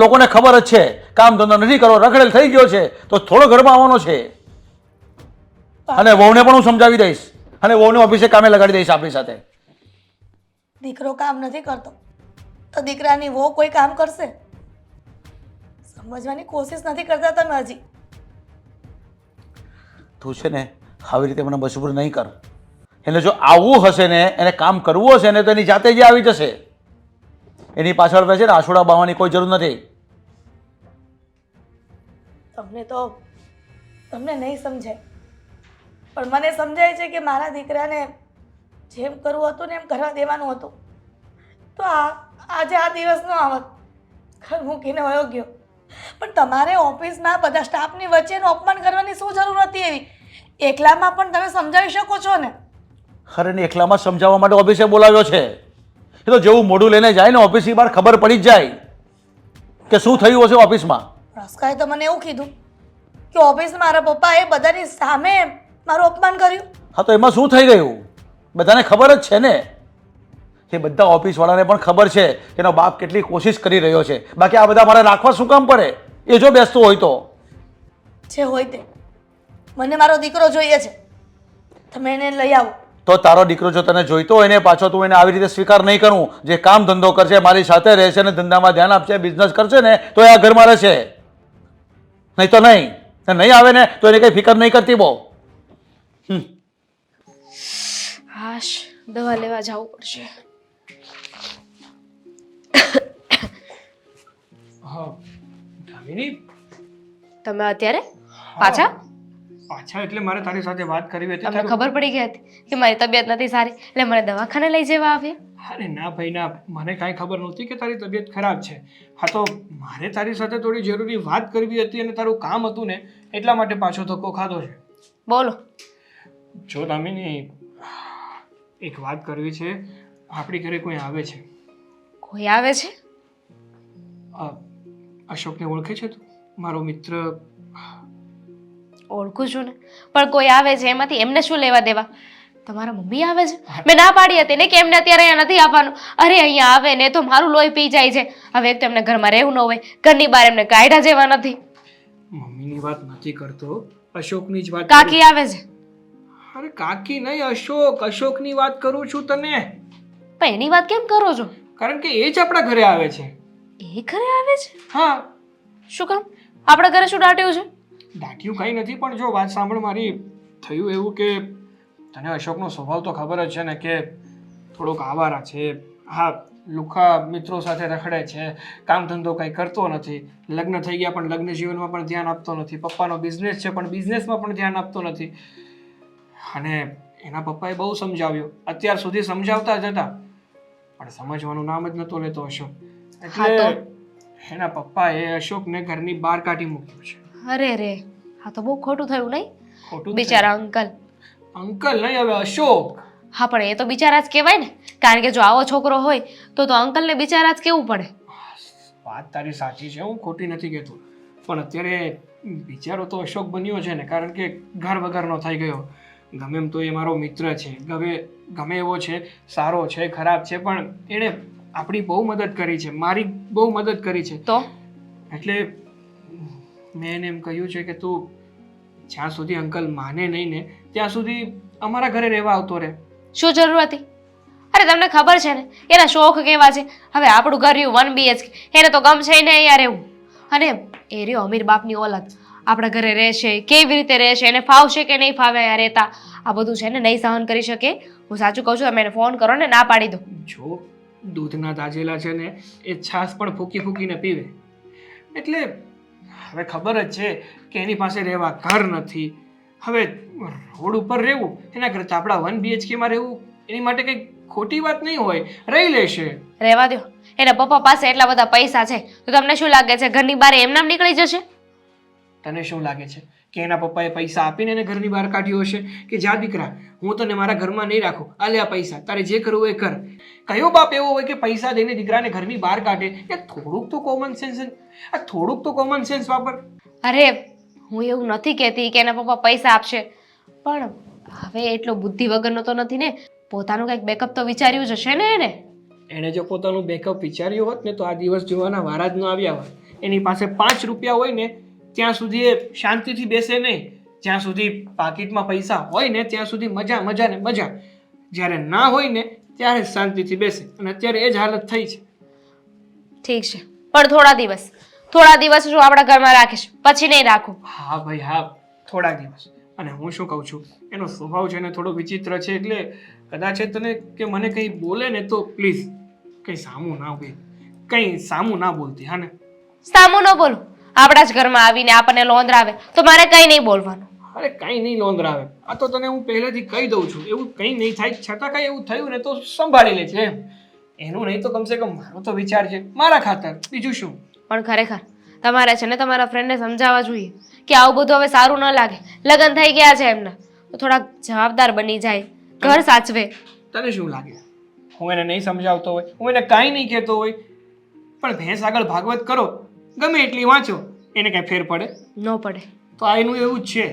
લોકોને ખબર જ છે કામ ધંધો નથી કરો, રખડેલ થઈ ગયો છે તો થોડો ઘરમાં આવવાનો છે. અને વહુને પણ હું સમજાવી દઈશ અને વહુને ઓફિસે કામે લગાડી દઈશ આપણી સાથે.
દીકરો કામ નથી કરતો તો દીકરાની વહુ કોઈ કામ કરશે? સમજવાની કોશિશ નથી કરતા તમે હજી.
તું છે ને આવી રીતે મને મજબૂર નહીં કર. એને જો આવવું હશે ને, એને કામ કરવું હશે ને તો એની જાતે જ આવી જશે. એની પાછળ છે ને આસોડા બાવાની કોઈ જરૂર નથી.
તમને નહીં સમજાય, પણ મને સમજાય છે કે મારા દીકરાને જેમ કરવું હતું ને એમ કરવા દેવાનું હતું. તો આજે આ દિવસ ન આવત, ઘર મૂકીને વયો ગયો. પણ તમારે ઓફિસમાં બધા સ્ટાફની વચ્ચે એનું અપમાન કરવાની શું જરૂર હતી એવી? એકલામાં પણ તમે સમજાવી શકો છો ને.
ખરે ને એકલામાં સમજાવવા માટે ઓફિસે બોલાવ્યો છે. એ તો જેવું મોઢું લઈને જાય ને ઓફિસની બહાર ખબર પડી જ જાય કે શું થયું હશે ઓફિસમાં.
રસ્કાએ તો મને એવું કીધું કે ઓફિસમાં મારા પપ્પાએ બધાની સામે મારું અપમાન કર્યું.
હા તો એમાં શું થઈ ગયું? બધાને ખબર જ છે ને. એ બધા ઓફિસવાળાને પણ ખબર છે કે એનો બાપ કેટલી કોશિશ કરી રહ્યો છે. બાકી આ બધા મારે રાખવા શું કામ પડે? એ જો બેસતો હોય તો.
જે હોય તે, મને મારો દીકરો જોઈએ છે. તમે એને લઈ આવો.
તો તારો દીકરો જો તને જોઈતો હોય ને પાછો તું એને આવી રીતે સ્વીકાર નહીં કરું. જે કામ ધંધો કરશે, મારી સાથે રહેશે ને ધંધામાં ધ્યાન આપશે, બિઝનેસ કરશે ને તો એ આ ઘરમાં રહેશે, નહીં તો નહીં. નહીં આવે ને તો એને કંઈ ફિકર નહીં કરતી બહુ.
હાશ, દવા લેવા જવું પડશે.
હા દામિની,
તમે અત્યારે? પાછા
પાછા એટલે મારે તારી સાથે વાત કરવી હતી.
તમને ખબર પડી ગઈ હતી કે મારી તબિયત નથી સારી એટલે મને દવાખાને લઈ જવા આવ્યા?
અરે ના ભાઈ ના, મને કાંઈ ખબર નહોતી કે તારી તબિયત ખરાબ છે. હા તો મારે તારી સાથે થોડી જરૂરી વાત કરવી હતી અને તારું કામ હતું ને એટલા માટે પાછો ધક્કો ખાધો છે.
બોલો.
જો દામિની, એક વાત કરવી છે. આપણી ઘરે કોઈ આવે છે.
કોઈ આવે છે?
અશોકને ઓળખે છે તું? મારો મિત્ર.
ઓળખું છું ને, પણ કોઈ આવે છે એમાંથી એમને શું લેવા દેવા? તમારા મમ્મી આવે છે? મેં ના પાડી હતી ને કે એમને અત્યારે અહીંયા નથી આવવાનું. અરે અહીંયા આવે ને તો મારું લોહી પી જાય છે. હવે એક તો એમને ઘરમાં રહેવું ન હોય, ઘરની બહાર એમને કાઢ્યા જેવા નથી.
મમ્મીની વાત નથી કરતો, અશોકની જ વાત
કાકી આવે છે?
અરે કાકી નહીં, અશોક. અશોકની વાત કરું છું તને.
પણ એની વાત કેમ કરો છો?
કારણ કે એ જ આપણા ઘરે આવે છે.
એ ઘરે આવે છે?
હા.
શું કામ? આપણા ઘરે શું દાટ્યું છે?
દાટ્યું કંઈ નથી, પણ જો વાત સાંભળ મારી. થયું એવું કે તને અશોકનો સ્વભાવ તો ખબર જ છે ને કે થોડોક આવારા છે. હા, લુખા મિત્રો સાથે રખડે છે, કામ ધંધો કંઈ કરતો નથી. લગ્ન થઈ ગયા પણ લગ્ન જીવનમાં પણ ધ્યાન આપતો નથી. પપ્પાનો બિઝનેસ છે પણ બિઝનેસમાં પણ ધ્યાન આપતો નથી. અને એના પપ્પાએ બહુ સમજાવ્યું, અત્યાર સુધી સમજાવતા જ હતા, પણ સમજવાનું નામ જ નહોતો લેતો અશોક. એટલે એના પપ્પાએ અશોકને ઘરની બહાર કાઢી મૂક્યો છે.
અરે રે, હા તો બહુ ખોટું થયું નહીં?
ખોટું
બિચારા અંકલ.
અંકલ નહીં, હવે અશોક.
હા પણ એ તો બિચારા જ કહેવાય ને, કારણ કે જો આવો છોકરો હોય તો અંકલને બિચારા જ કેવું પડે.
વાત તારી સાચી છે, હું ખોટી નથી કહેતો, પણ અત્યારે બિચારો તો અશોક બન્યો છે ને, કારણ કે ઘર વગરનો થઈ ગયો. ગમે એમ તો એ મારો મિત્ર છે, ગમે એવો છે, સારો છે, ખરાબ છે, પણ એણે આપણી બહુ મદદ કરી છે, મારી બહુ મદદ કરી છે.
તો
એટલે મેં એને એમ કહ્યું છે કે તું જ્યાં સુધી અંકલ માને નહીં ને ત્યાં સુધી અમારા ઘરે રહેવા આવતો રહે.
શું જરૂર હતી? અરે તમને ખબર છે ને એના શોખ કેવા છે. હવે આપણું ઘર રહ્યું 1 BHK, એને તો ગમશે નહીં અહીંયા રહેવું. અને એ રહ્યો અમીર બાપની ઓલાદ, આપણા ઘરે રહેશે, કેવી રીતે રહેશે, એને ફાવશે કે નહીં ફાવે અહીંયા રહેતા, આ બધું છે ને નહીં સહન કરી શકે. હું સાચું કહું છું, તમે એને ફોન કરો ને ના પાડી દો.
જો દૂધના તાજેલા છે ને એ છાશ પણ ફૂકી ફૂકીને પીવે. એટલે હવે ખબર જ છે કે એની પાસે રહેવા ઘર નથી. હવે રોડ ઉપર રહેવું એના કરતાં આપણા 1 BHK માં રહેવું એની માટે કંઈ ખોટી વાત નહીં હોય, રહી લેશે.
રહેવા દો, એના પપ્પા પાસે એટલા બધા પૈસા છે તો તમને શું લાગે છે ઘરની બહાર એમ નામ નીકળી જશે?
તને શું લાગે છે કે એના પપ્પાએ પૈસા આપીને એને ઘરની બહાર કાઢ્યો હશે કે જા દીકરા હું તને મારા ઘરમાં નહીં રાખું, આ લે આ પૈસા, તારે જે કરવું હોય એ કર? કયો બાપ એવો હોય કે પૈસા દઈને દીકરાને ઘરની બહાર કાઢે? એ થોડુંક તો કોમન સેન્સ વાપર.
અરે હું એવું નથી કહેતી કે એના પપ્પા પૈસા આપશે, પણ હવે એટલો બુદ્ધિ વગરનો તો નથી ને, પોતાનું કંઈક બેકઅપ તો વિચાર્યું જ હશે ને
એને જો પોતાનું બેકઅપ વિચાર્યું હોત ને તો આ દિવસ જોવાના વારા જ ન આવ્યા હોત. એની પાસે 5 રૂપિયા હોય ને ત્યાં સુધી એ શાંતિથી બેસે નહીં, જ્યાં સુધી પાકીટમાં પૈસા હોય ને ત્યાં સુધી મજા ને મજા, જ્યારે ના હોય ને ત્યારે શાંતિથી બેસે, અને અત્યારે એ જ હાલત થઈ છે.
ઠીક છે, પણ થોડા દિવસ જો આપણા ઘરમાં રાખીશ, પછી નહીં રાખું.
હા ભાઈ હા, થોડા દિવસ. અને હું શું કહું છું, એનો સ્વભાવ છે ને થોડો વિચિત્ર છે, એટલે કદાચ એ તને કે મને કંઈ બોલે ને તો પ્લીઝ કંઈ સામું ના બોલતી. હા ને?
સામું ન બોલું? આપણા જ ઘરમાં આવીને આપણને લોંદરાવે તો મારે કંઈ નહીં બોલવાનું.
અરે કંઈ નહીં લોંદરાવે, આ તો તને હું પહેલેથી કહી દઉં છું, એવું કંઈ નહીં થાય. છતાં કંઈ એવું થયું ને તો સંભાળી લે છે એમ. એનું નહીં તો કમસે કમ મારો તો વિચાર છે, મારા ખાતર, બીજું શું.
પણ ખરેખર તમારે છે ને તમારા ફ્રેન્ડને સમજાવવા જોઈએ કે આવું બધું હવે સારું ન લાગે. લગ્ન થઈ ગયા છે એમના, તો થોડાક જવાબદાર બની જાય, ઘર સાચવે.
તને શું લાગે હું એને નહીં સમજાવતો હોય, હું એને કાંઈ નહીં કહેતો હોય? પણ ભેંસ આગળ ભાગવત કરો, ગમે એટલી વાંચો, એને કાંઈ ફેર પડે?
ન પડે.
તો આ એનું એવું જ છે.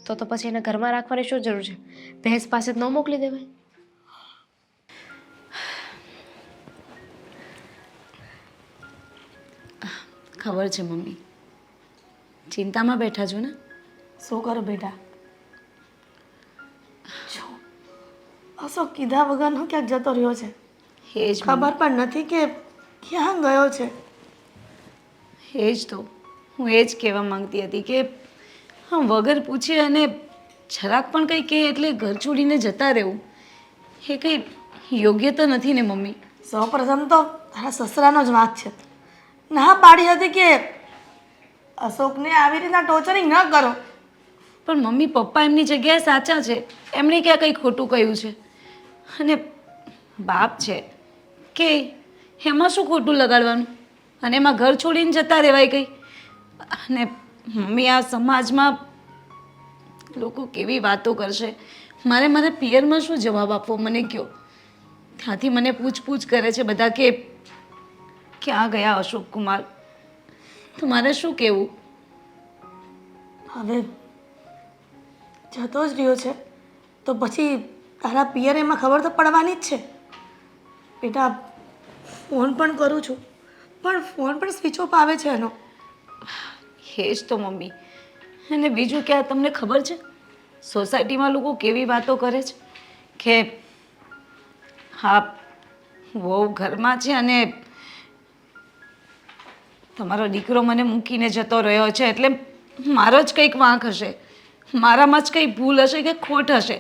તો પછી એને ઘરમાં રાખવાની શું જરૂર છે? ભેંસ પાસે જ ન મોકલી દેવાય?
ખબર છે મમ્મી, ચિંતામાં બેઠા છો ને?
શું કરો બેટા? જો અશોક કીધા વગરનો ક્યાંક જતો રહ્યો છે,
એ જ
ખબર પણ નથી કે ક્યાં ગયો છે.
એ જ તો હું એ જ કહેવા માંગતી હતી કે હા, વગર પૂછે અને જરાક પણ કંઈ કહે એટલે ઘર છોડીને જતા રહેવું એ કંઈ યોગ્ય તો નથી ને મમ્મી?
સૌપ્રથમ તો તારા સસરાનો જ વાંક છે. ના પાડી હતી કે અશોકને આવી રીતના ટોર્ચરિંગ ન કરો.
પણ મમ્મી પપ્પા એમની જગ્યાએ સાચા છે. એમણે ક્યાં કંઈ ખોટું કહ્યું છે? અને બાપ છે કે એમાં શું ખોટું લગાડવાનું? અને એમાં ઘર છોડીને જતા રહેવાય કંઈ? અને મમ્મી આ સમાજમાં લોકો કેવી વાતો કરશે? મારે મારા પિયરમાં શું જવાબ આપવો મને કહો. ત્યાંથી મને પૂછપૂછ કરે છે બધા કે ક્યાં ગયા અશોક કુમાર? તો મારે શું કહેવું?
હવે જતો જ રહ્યો છે તો પછી તારા પિયર એમાં ખબર તો પડવાની જ છે. બેટા ફોન પણ કરું છું પણ ફોન પણ સ્વિચ ઓફ આવે છે એનો.
એ જ તો મમ્મી. અને બીજું ક્યાં તમને ખબર છે સોસાયટીમાં લોકો કેવી વાતો કરે છે કે હા વહુ ઘરમાં છે અને તમારો દીકરો મને મૂકીને જતો રહ્યો છે એટલે મારો જ કંઈક વાંક હશે, મારામાં જ કંઈ ભૂલ હશે કે ખોટ હશે.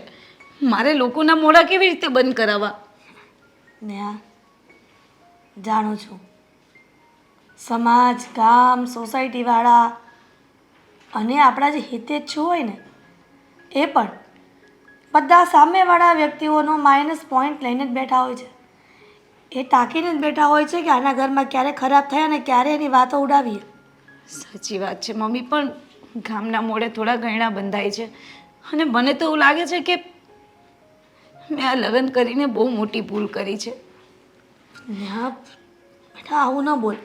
મારે લોકોના મોઢા કેવી રીતે બંધ કરાવવા?
ને આ જાણું છું સમાજ, ગામ, સોસાયટીવાળા અને આપણા જે હિતેચ્છુ હોય ને એ પણ બધા સામેવાળા વ્યક્તિઓનો માઇનસ પોઈન્ટ લઈને જ બેઠા હોય છે. એ તાકીને જ બેઠા હોય છે કે આના ઘરમાં ક્યારે ખરાબ થાય અને ક્યારે એની વાતો ઉડાવીએ.
સાચી વાત છે મમ્મી. પણ ગામના મોઢે થોડા ઘણા બંધાય છે અને મને તો એવું લાગે છે કે મેં આ લગ્ન કરીને બહુ મોટી ભૂલ કરી છે.
ને હા બેટા આવું ન બોલ.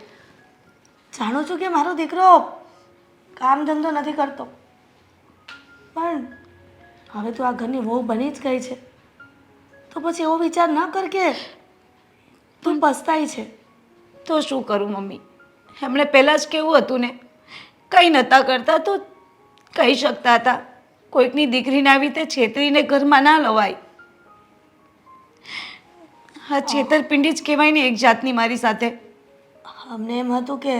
જાણું છું કે મારો દીકરો કામ ધંધો નથી કરતો પણ હવે તું આ ઘરની વહુ બની જ ગઈ છે તો પછી એવો વિચાર ન કર કે તું પસ્તાય છે.
તો શું કરું મમ્મી? એમણે પહેલાં જ કેવું હતું ને, કંઈ નહોતા કરતા તો કહી શકતા હતા કોઈકની દીકરીને આવી રીતે છેતરીને ઘરમાં ના લવાય. હા છેતરપિંડી જ કહેવાય ને એક જાતની મારી સાથે.
અમને એમ હતું કે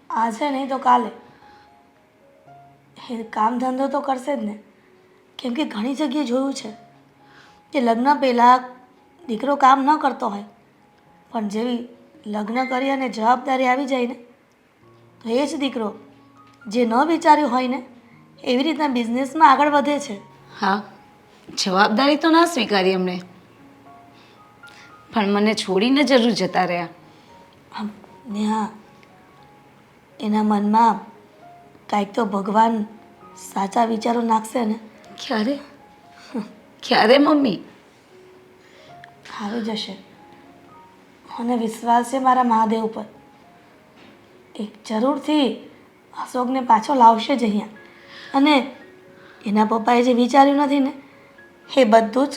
આજે નહીં તો કાલે એ કામ ધંધો તો કરશે જ ને. કેમ કે ઘણી જગ્યાએ જોયું છે કે લગ્ન પહેલાં દીકરો કામ ન કરતો હોય પણ જેવી લગ્ન કરી અને જવાબદારી આવી જાય ને તો એ જ દીકરો જે ન વિચાર્યું હોય ને એવી રીતના બિઝનેસમાં આગળ વધે છે.
હા જવાબદારી તો ના સ્વીકારી એમણે પણ મને છોડીને જરૂર જતા રહ્યા.
આમ ને હા એના મનમાં કાંઈક તો ભગવાન સાચા વિચારો નાખશે ને.
ક્યારે? ક્યારે મમ્મી?
આવી જશે. મને વિશ્વાસ છે મારા મહાદેવ પર. એક જરૂરથી અશોકને પાછો લાવશે જ અહીંયા. અને એના પપ્પાએ જે વિચાર્યું નથી ને એ બધું જ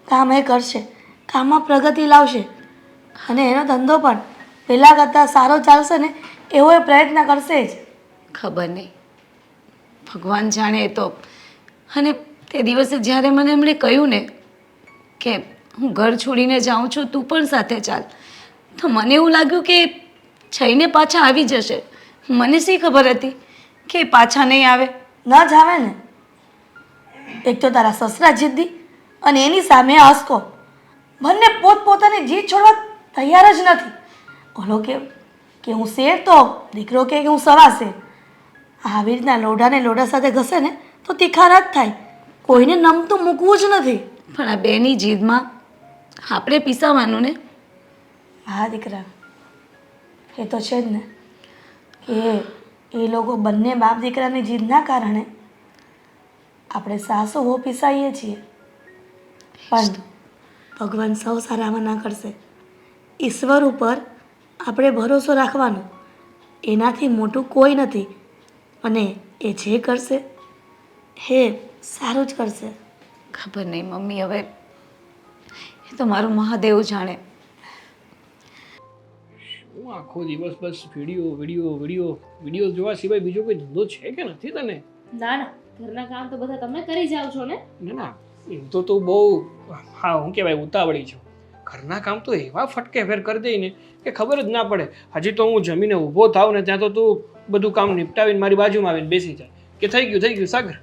કામ એ કરશે. કામમાં પ્રગતિ લાવશે અને એનો ધંધો પણ પહેલાં કરતાં સારો ચાલશે ને એવો એ પ્રયત્ન કરશે જ.
ખબર નહીં, ભગવાન જાણે એ તો. અને તે દિવસે જ્યારે મને એમણે કહ્યું ને કે હું ઘર છોડીને જાઉં છું તું પણ સાથે ચાલ તો મને એવું લાગ્યું કે જઈને પાછા આવી જશે. મને શી ખબર હતી કે પાછા નહીં આવે.
ન જ આવે ને. એક તો તારા સસરા જિદ્દી અને એની સામે હસકો. બંને પોતપોતાની જીદ છોડવા તૈયાર જ નથી. ઓલો કે હું શેર તો દીકરો કે હું સવા શેર. આવી રીતના લોઢાને લોઢા સાથે ઘસે ને તો તીખારા જ થાય. કોઈને નમતું મૂકવું જ નથી.
પણ આ બેની જીદમાં આપણે પીસાવાનું ને.
હા દીકરા એ તો છે જ ને કે એ લોકો બંને બાપ દીકરાની જીદના કારણે આપણે સાસુ વહુ પીસાઈએ છીએ. પણ ભગવાન સૌ સારામાં ના કરશે. ઈશ્વર ઉપર આપણે ભરોસો રાખવાનો. એનાથી મોટું કોઈ નથી અને એ જે કરશે એ સારું જ કરશે.
ખબર નહીં મમ્મી. હવે એ તો મારું મહાદેવ જાણે.
હું આખો દિવસ બસ વિડીયો વિડીયો વિડીયો વિડીયો જોવા સિવાય બીજો કોઈ ધંધો છે કે નથી તને?
ના ના ઘરના કામ તો બધા તમે કરી જાઓ છો ને.
ના ના એમ તો તું બહુ હા હું કહેવાય ઉતાવળી છું. ઘરના કામ તો એવા ફટકે ફેર કરી દઈ ને કે ખબર જ ના પડે. હજી તો હું જમીને ઊભો થાવ ને ત્યાં તો તું બધું કામ નિપટાવીને મારી બાજુમાં આવીને બેસી જાય કે થઈ ગયું સાગર.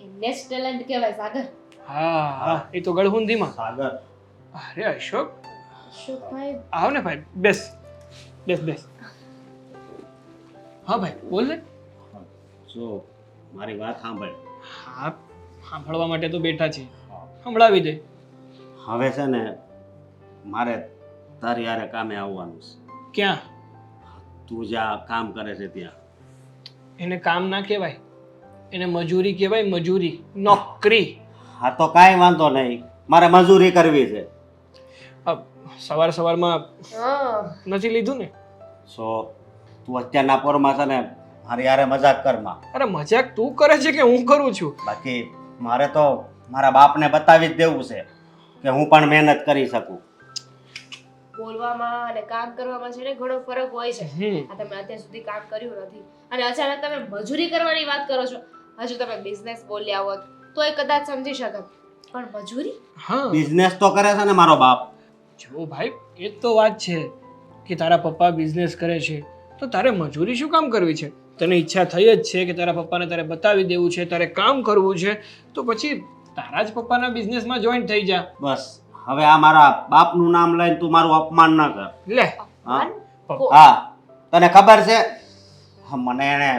એમને જ ટેલેન્ટ કહેવાય સાગર.
હા હા એ તો ગળહુંધીમાં.
સાગર
અરે અશોક
અશોકભાઈ
આવ ને ભાઈ બેસ બેસ બેસ. હા ભાઈ બોલ ને.
જો મારી વાત સાંભળ.
હા, સાંભળવા માટે તો બેઠા છે, સંભળાવી દે.
હવે છે ને મારે તારી હારે કામે આવવાનું છે.
ક્યાં?
તું જ્યાં કામ કરે છે ત્યાં.
એને કામ ના કહેવાય, એને મજૂરી કહેવાય, મજૂરી, નોકરી.
હા તો કાંઈ વાંધો નહીં, મારે મજૂરી કરવી છે.
સવાર સવારમાં
હા
નથી લીધું ને?
સો તું અત્યારના પોરમાં છે ને મારી હારે મજાક કરમાં.
અરે મજાક તું કરે છે કે હું કરું છું?
બાકી મારે તો મારા બાપને બતાવી જ દેવું છે કે હું પણ મહેનત કરી શકું.
બોલવામાં અને કામ કરવામાં છે ને ઘણો ફરક હોય છે. આ તમે અત્યાર સુધી કામ કર્યું નથી અને અચાનક તમે મજૂરી કરવાની વાત કરો છો. હજુ તમે બિઝનેસ બોલ્યા હોત તો એ કદાચ સમજી શકત, પણ મજૂરી?
હા
બિઝનેસ તો કરે છે ને મારો બાપ.
જો ભાઈ એ જ તો વાત છે કે તારા પપ્પા બિઝનેસ કરે છે તો તારે મજૂરી શું કામ કરવી છે? તને ઈચ્છા થઈ જ છે કે તારા પપ્પાને તારે બતાવી દેવું છે, તારે કામ કરવું છે, તો પછી તારા જ પપ્પાના બિઝનેસમાં જોઈન થઈ જા.
બસ હવે આ મારા બાપનું નામ લઈને તું મારું અપમાન ન કર.
લે
હા હા તને ખબર છે મને એને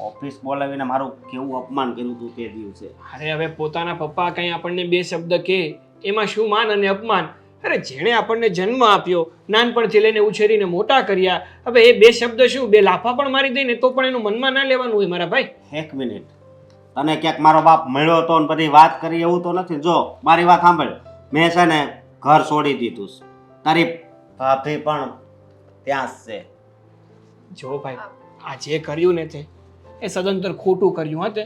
ઓફિસ બોલાવીને મારું કેવું અપમાન કર્યું હતું તે દિવસે.
અરે હવે પોતાના પપ્પા કંઈ આપણને બે શબ્દ કહે એમાં શું માન અને અપમાન? અરે જેણે આપણને જન્મ આપ્યો, નાનપણથી લઈને ઉછેરીને મોટા કર્યા, હવે એ બે શબ્દ શું બે લાફા પણ મારી દઈને તો પણ એનું મનમાં ના લેવાનું હોય મારા ભાઈ.
એક મિનિટ, તને ક્યાંક મારો બાપ મળ્યો હતો ને બધી વાત કરી એવું તો નથી? જો મારી વાત સાંભળ, મેં છે ને ઘર છોડી દીધું છે, તારી ભાભી પણ ત્યાં જ છે.
જો ભાઈ આ જે કર્યું ને તે એ સદંતર ખોટું કર્યું. હા તે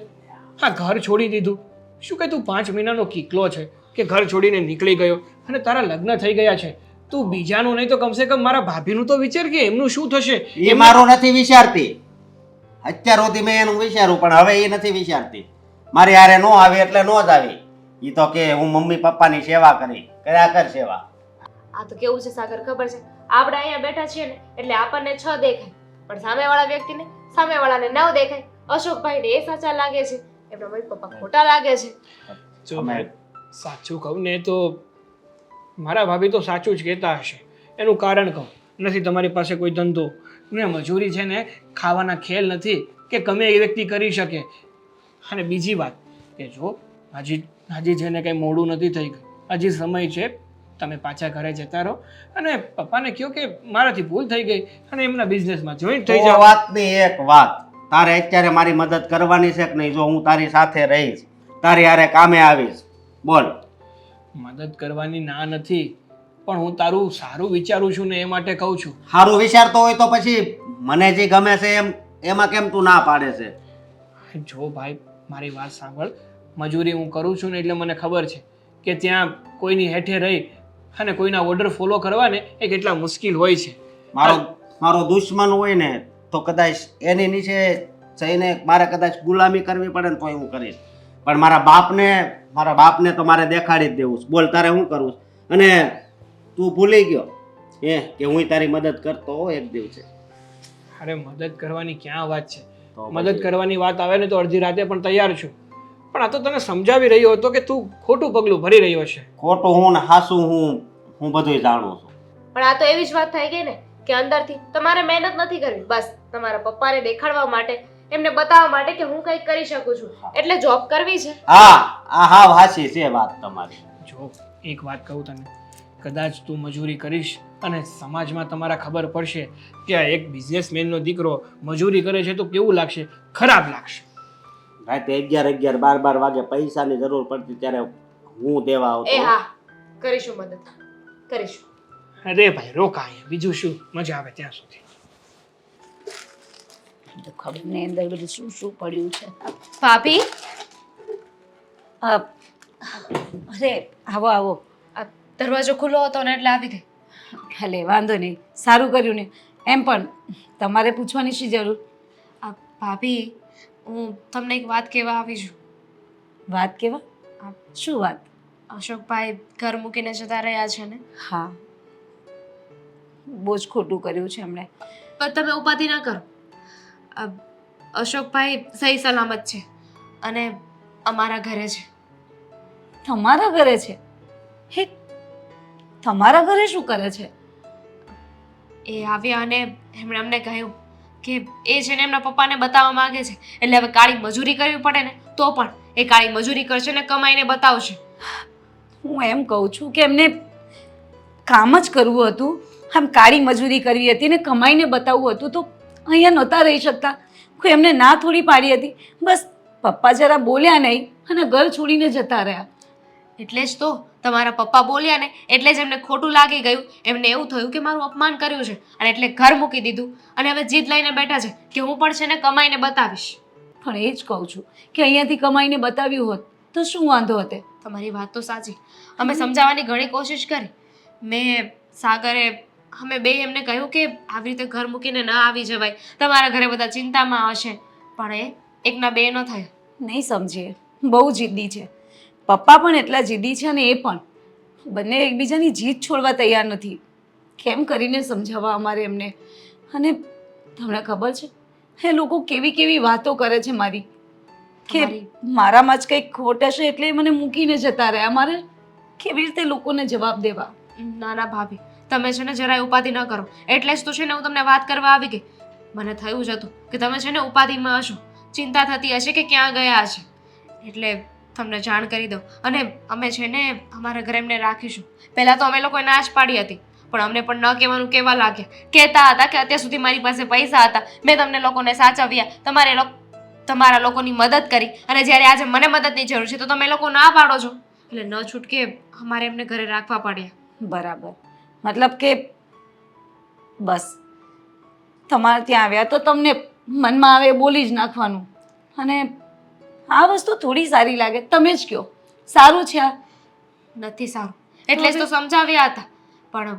હા ઘર છોડી દીધું શું કે તું 5 મહિનાનો કિકલો છે કે ઘર છોડીને નીકળી ગયો અને તારા લગ્ન થઈ ગયા છે? તું બીજાનું નહીં તો કમસે કમ મારા ભાભીનું તો વિચાર કે એમનું શું થશે.
એ મારું નથી વિચારતી. અત્યાર સુધી મેં એનું વિચાર્યું પણ હવે એ નથી વિચારતી. મારી હારે નો આવી એટલે નો જ આવી. એ તો કે હું મમ્મી પપ્પાની સેવા કરી, કર્યા કર સેવા.
આ તો કેવું છે સાગર ખબર છે, આપણે અહીંયા બેઠા છીએ ને એટલે આપણને 6 દેખાય પણ સામેવાળા વ્યક્તિને સામેવાળાને 9 દેખાય. અશોકભાઈને એ સાચા લાગે છે, એમના મમ્મી પપ્પા ખોટા લાગે છે.
જો ભાઈ સાચું કહું ને તો મારા ભાભી તો સાચું જ કહેતા હશે. એનું કારણ કહું, નથી તમારી પાસે કોઈ ધંધો ને મજૂરી છે ને ખાવાના ખેલ નથી કે ગમે એ વ્યક્તિ કરી શકે. અને બીજી વાત કે જો હજી જેને કંઈ મોડું નથી થઈ ગયું, હજી સમય છે, તમે પાછા ઘરે જતા રહો અને પપ્પાને કહો કે મારાથી ભૂલ થઈ ગઈ અને એમના બિઝનેસમાં જોઈન થઈ જાઓ.
વાતની એક વાત, તારે અત્યારે મારી મદદ કરવાની છે કે નહીં? જો હું તારી સાથે રહીશ, તારી હારે કામે આવીશ, બોલ.
મદદ કરવાની ના નથી, પણ હું તારું સારું વિચારું છું ને એ માટે કહું છું.
સારું વિચારતો હોય તો પછી મને જે ગમે છે એમાં કેમ તું ના પાડે છે?
જો ભાઈ મારી વાત સાંભળ, મજૂરી હું કરું છું ને એટલે મને ખબર છે કે ત્યાં કોઈની હેઠે રહી અને કોઈના ઓર્ડર ફોલો કરવા ને એ કેટલા મુશ્કેલ હોય છે.
મારો દુશ્મન હોય ને તો કદાચ એની નીચે જઈને મારે કદાચ ગુલામી કરવી પડે ને તો હું કરીશ, પણ મારા બાપને તો મારે દેખાડી જ દેવું છે. બોલ તારે શું કરવું છે? અને તું ભૂલી ગયો કે હું તારી મદદ કરતો હોય એક દિવસે.
અરે મદદ કરવાની ક્યાં વાત છે?
તો
મદદ કરવાની વાત આવે ને તો અડધી રાતે પણ તૈયાર છું, પણ આ તો તને સમજાવી રહ્યો હતો કે તું ખોટું પગલું ભરી રહ્યો છે.
ખોટું હું ને હાસું હું બધું જાણું છું.
પણ આ તો એવી જ વાત થઈ ગઈ ને કે અંદરથી તમારે મહેનત નથી કરવી, બસ તમારા પપ્પાને દેખાડવા માટે, એમને બતાવવા માટે કે હું કંઈક કરી શકું છું એટલે જોબ કરવી છે.
હા હાસી છે વાત તમારી.
જો એક વાત કહું તને, કદાચ તું મજૂરી કરીશ અને સમાજમાં તમારા ખબર પડશે કે આ એક બિઝનેસમેનનો દીકરો મજૂરી કરે છે તો કેવું લાગશે? ખરાબ લાગશે.
રાતે 11 12 વાગે પૈસાની જરૂર પડતી ત્યારે હું દેવા આવતો.
એ હા કરીશું મદદ, કરીશું.
અરે ભાઈ રોકાય, બીજું શું, મજા આવે ત્યાં સુધી.
તો ખબર નહીં અંદર બધું શું શું પડ્યું છે.
ભાભી
અરે આવો આવો.
આ દરવાજો ખુલ્લો હતો ને એટલે આવી ગઈ.
ભલે વાંધો નહીં, સારું કર્યું ને. એમ પણ તમારે પૂછવાની શી જરૂર?
ભાભી હું તમને એક વાત કહેવા આવી છું.
વાત કેવા? શું વાત?
અશોકભાઈ ઘર મૂકીને જતા રહ્યા છે ને.
હા બહુ જ ખોટું કર્યું છે એમણે.
પણ તમે ઉપાધિ ના કરો, અશોકભાઈ સહી સલામત છે અને અમારા ઘરે છે.
તમારા ઘરે છે? હે તમારા ઘરે શું કરે છે?
એ આવ્યા અને એમણે અમને કહ્યું કે એ છે ને એમના પપ્પાને બતાવવા માંગે છે એટલે હવે કાળી મજૂરી કરવી પડે ને તો પણ એ કાળી મજૂરી કરશે ને કમાઈને બતાવશે.
હું એમ કહું છું કે એમને કામ જ કરવું હતું, આમ કાળી મજૂરી કરવી હતી ને કમાઈને બતાવવું હતું તો અહીંયા નહોતા રહી શકતા. કોઈ એમને ના થોડી પાડી હતી. બસ પપ્પા જરા બોલ્યા નહીં અને ઘર છોડીને જતા રહ્યા.
એટલે જ તો તમારા પપ્પા બોલ્યા ને એટલે જ એમને ખોટું લાગી ગયું. એમને એવું થયું કે મારું અપમાન કર્યું છે અને એટલે ઘર મૂકી દીધું અને હવે જીદ લઈને બેઠા છે કે હું પણ છે ને કમાઈને બતાવીશ.
પણ એ જ કહું છું કે અહીંયાથી કમાઈને બતાવ્યું હોત તો શું વાંધો હતો?
તમારી વાત તો સાચી. અમે સમજાવવાની ઘણી કોશિશ કરી. મેં સાગરે અમે બે એમને કહ્યું કે આવી રીતે ઘર મૂકીને ન આવી જવાય, તમારા ઘરે બધા ચિંતામાં હશે, પણ એ એકના બે ન થયા.
નહીં સમજીએ, બહુ જિદ્દી છે. પપ્પા પણ એટલા જિદ્દી છે અને એ પણ બંને એકબીજાની જીદ છોડવા તૈયાર નથી. કેમ કરીને સમજાવવા અમારે એમને? અને તમને ખબર છે એ લોકો કેવી કેવી વાતો કરે છે મારી કે મારામાં જ કંઈક ખોટ હશે એટલે મને મૂકીને જતા રહ્યા. મારે કેવી રીતે લોકોને જવાબ દેવા?
ના ના ભાભી, તમે છે ને જરાય ઉપાધિ ન કરો. એટલે જ તો છે ને હું તમને વાત કરવા આવી ગઈ. મને થયું જ હતું કે તમે છે ને ઉપાધિમાં હશો, ચિંતા થતી હશે કે ક્યાં ગયા હશે, એટલે તમને જાણ કરી દઉં. અને અમે છે ને અમારા ઘરે એમને રાખીશું. પહેલાં તો અમે લોકોએ ના જ પાડી હતી, પણ અમને પણ ન કહેવાનું કહેવા લાગ્યા. કહેતા હતા કે અત્યાર સુધી મારી પાસે પૈસા હતા, મેં તમને લોકોને સાચવ્યા, તમારા લોકોની મદદ કરી, અને જ્યારે આજે મને મદદની જરૂર છે તો તમે લોકો ના પાડો છો. એટલે ન છૂટકે અમારે એમને ઘરે રાખવા પડ્યા.
બરાબર, મતલબ કે બસ તમારે ત્યાં આવ્યા તો તમને મનમાં આવે એ બોલી જ નાખવાનું. અને આ વસ્તુ થોડી સારી લાગે, તમે જ કહો. સારું છે આ?
નથી સારું, એટલે જ તો સમજાવ્યા હતા. પણ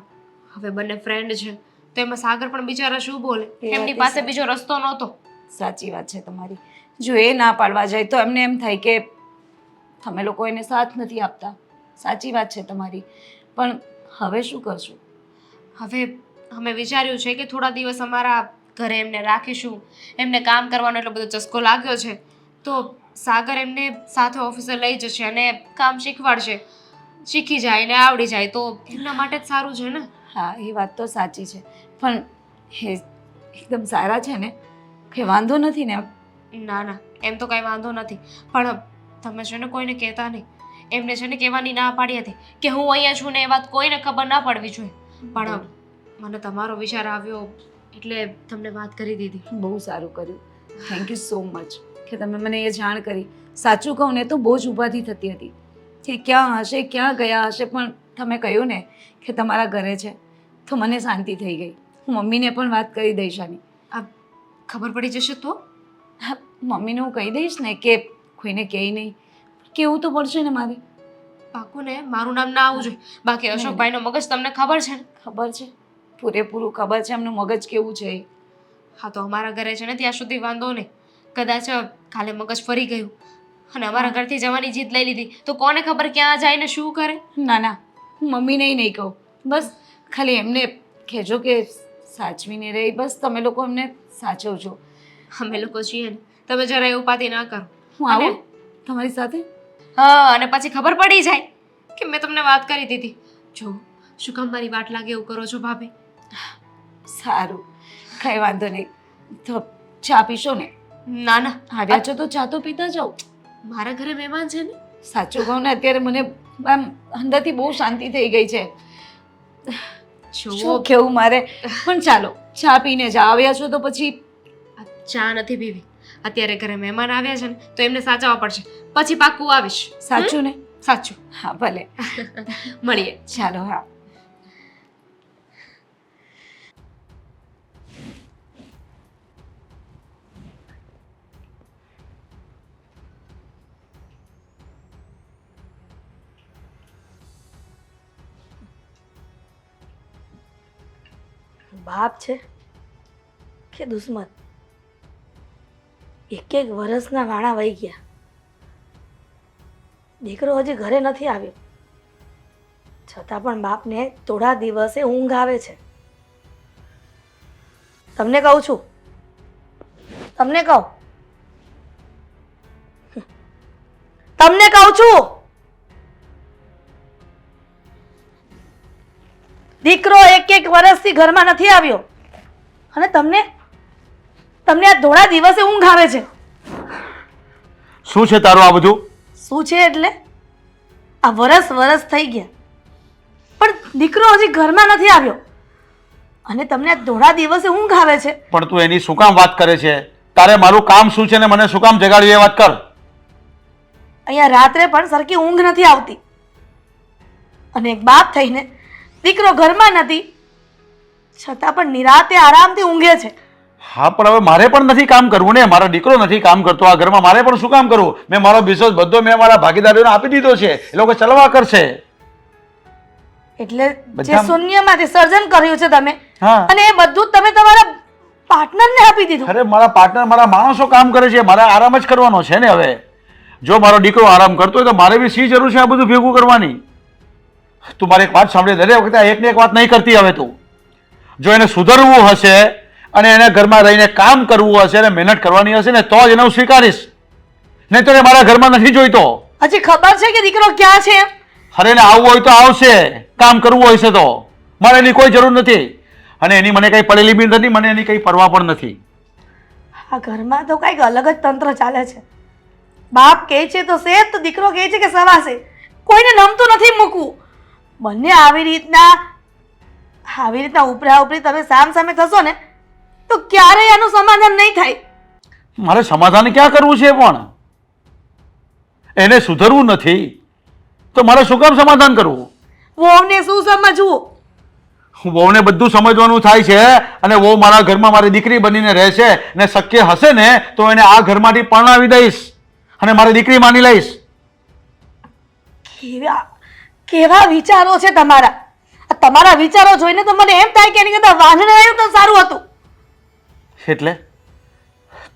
હવે બંને ફ્રેન્ડ છે તો એમાં સાગર પણ બિચારા શું બોલે? એમની પાસે બીજો રસ્તો નહોતો.
સાચી વાત છે તમારી. જો એ ના પાડવા જાય તો એમને એમ થાય કે તમે લોકો એને સાથ નથી આપતા. સાચી વાત છે તમારી, પણ હવે શું કરશું?
હવે અમે વિચાર્યું છે કે થોડા દિવસ અમારા ઘરે એમને રાખીશું. એમને કામ કરવાનો એટલો બધો ચસ્કો લાગ્યો છે તો સાગર એમને સાથે ઓફિસે લઈ જશે અને કામ શીખવાડશે. શીખી જાય ને આવડી જાય તો એમના માટે જ સારું છે ને.
હા, એ વાત તો સાચી છે, પણ એ એકદમ સારા છે ને, કે વાંધો નથી ને?
ના ના, એમ તો કાંઈ વાંધો નથી, પણ તમે છે ને કોઈને કહેતા નહીં. એમને છે ને કહેવાની ના પાડી હતી કે હું અહીંયા છું ને એ વાત કોઈને ખબર ના પડવી જોઈએ, પણ મને તમારો વિચાર આવ્યો એટલે તમને વાત કરી દીધી.
બહુ સારું કર્યું. થેન્ક યુ સો મચ કે તમે મને એ જાણ કરી. સાચું કહું ને તો બહુ જ ઉપાધિ થતી હતી કે ક્યાં હશે, ક્યાં ગયા હશે, પણ તમે કહ્યું ને કે તમારા ઘરે છે તો મને શાંતિ થઈ ગઈ. હું મમ્મીને પણ વાત કરી દઈશ આની.
આ ખબર પડી જશે તો?
હા, મમ્મીને હું કહી દઈશ ને કે કોઈને કહે નહીં. કેવું તો પડશે ને મારે.
પાકું ને? મારું નામ ના આવવું જોઈએ. બાકી અશોકભાઈનો મગજ તમને ખબર છે ને?
ખબર છે, પૂરેપૂરું ખબર છે એમનું મગજ કેવું છે એ.
હા, તો અમારા ઘરે છે ને ત્યાં સુધી વાંધો નહીં. કદાચ કાલે મગજ ફરી ગયું અને અમારા ઘરથી જવાની જીદ લઈ લીધી તો કોને ખબર ક્યાં જાય ને શું કરે.
ના ના, હું મમ્મીને નહીં કહું. બસ ખાલી એમને કહેજો કે સાચવીને રહે. બસ તમે લોકો એમને સાચવજો.
અમે લોકો છીએ ને, તમે જરા એવું ઉપાધિ ના કરો.
હું આવું તમારી સાથે?
હા, અને પછી ખબર પડી જાય કે મેં તમને વાત કરી દીધી. જો શું કામ મારી વાટ લાગે એવું કરો છો ભાભી?
સારું, કંઈ વાંધો નહીં. તો ચા પીશો ને?
ના ના,
આવ્યા છો તો ચા તો પીતા જાઓ.
મારા ઘરે મહેમાન છે ને.
સાચું કહું ને, અત્યારે મને આમ અંદરથી બહુ શાંતિ થઈ ગઈ છે. શું કેવું મારે? પણ ચાલો ચા પીને જ આવ્યા છો તો પછી
ચા નથી પીવી. અત્યારે ઘરે મહેમાન આવ્યા છે ને તો એમને સાચવવા પડશે. પછી પાક્કું આવીશ.
સાચું ને?
સાચું.
હા ભલે,
મળીએ.
ચાલો. હા,
બાપ છે કે દુશ્મન? એક એક વર્ષના વાણા વહી ગયા, દીકરો હજી ઘરે નથી આવ્યો, છતાં પણ બાપને થોડા દિવસે ઊંઘ આવે છે. તમને કહું છું, તમને કહું છું, દીકરો એક એક વર્ષથી ઘરમાં નથી આવ્યો અને તમને તમને આ ધોળા દિવસે ઊંઘ આવે છે.
શું છે તારું આ બધું?
શું છે એટલે આ વરસ થઈ ગયા પણ દીકરો હજી ઘરમાં નથી આવ્યો અને તમને આ ધોળા દિવસે ઊંઘ આવે છે.
પણ તું એની શું કામ વાત કરે છે? તારે મારું કામ શું છે ને મને શું કામ જગાડ્યું એ વાત કર.
અહીંયા રાત્રે પણ સરખી ઊંઘ નથી આવતી અને એક બાપ થઈને દીકરો ઘરમાં નથી છતાં પણ નિરાતે આરામથી ઊંઘે છે.
હા પણ હવે મારે પણ નથી કામ કરવું ને, મારો દીકરો નથી કામ કરતો આ ઘરમાં, મારે પણ શું કામ કરવું? મેં મારો બિઝનેસ બધો મેં મારા ભાગીદારોને આપી દીધો છે, એ લોકો ચલાવવા કરશે.
એટલે જે
બધા-
શૂન્યમાંથી સર્જન કર્યું છે તમે
હા.
અને એ બધું જ તમે તમારા પાર્ટનરને આપી દીધું.
અરે મારા પાર્ટનર, મારા માણસો કામ કરે છે, મારે આરામ જ કરવાનો છે ને. હવે જો મારો દીકરો આરામ કરતો હોય તો મારે બી શી જરૂર છે આ બધું ભેગું કરવાની? તું મારી એક વાત સાંભળે, દરેક વખતે એકને એક વાત નહીં કરતી. હવે તું જો એને સુધરવું હશે અને એને ઘરમાં રહીને કામ કરવું હશે અને મહેનત કરવાની હશે ને તો જ એને હું સ્વીકારીશ, નહીં તો એને મારા ઘરમાં નથી જોઈતો.
હજી ખબર છે કે દીકરો ક્યાં છે?
અરે એને આવવું હોય તો આવશે, કામ કરવું હોય છે તો. મારે એની કોઈ જરૂર નથી અને એની મને કઈ પડેલી બી નથી, મને એની કઈ પરવા પણ નથી.
આ ઘરમાં તો કંઈક અલગ જ તંત્ર ચાલે છે. બાપ કહે છે તો શેત તો દીકરો કહે છે કે સવાશે. કોઈને નમતું નથી મૂકવું. બંને આવી રીતના ઉપરા ઉપરી તમે સામ સામે થશો ને તો ક્યારેય આનું સમાધાન નહીં થાય.
મારે સમાધાન ક્યાં કરવું છે? પણ એને સુધરવું નથી તો મારે શું કામ સમાધાન કરવું?
વહુને શું સમજવું?
વહુને બધું સમજવાનું થાય છે અને વહુ મારા ઘરમાં મારી દીકરી બનીને રહેશે ને શક્ય હશે ને તો એને આ ઘરમાંથી પરણાવી દઈશ અને મારી દીકરી માની લઈશ.
કેવા વિચારો છે તમારા? આ તમારા વિચારો જોઈને તો મને એમ થાય કે એની કરતા વાંઢને આવ્યું તો સારું હતું.
એટલે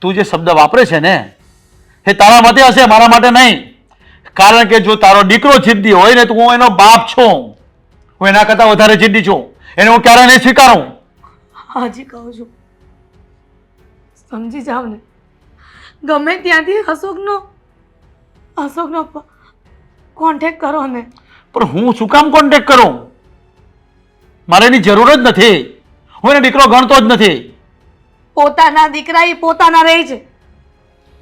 તું જે શબ્દ વાપરે છે ને એ તારા માટે હશે, મારા માટે નહીં. કારણ કે જો તારો દીકરો જિદ્દી હોય ને તો હું એનો બાપ છું, હું એના કરતા વધારે જિદ્દી છું, એને હું ક્યારે નહીં સ્વીકારું.
હજી કહું છું સમજી જાવ ને. ગમે ત્યાંથી અશોકનો કોન્ટેક્ટ કરો ને.
પણ હું શું કામ કોન્ટેક્ટ કરું? મારે એની જરૂર જ નથી, હું એને દીકરો ગણતો જ નથી.
પોતાના દીકરા એ પોતાના રહે છે.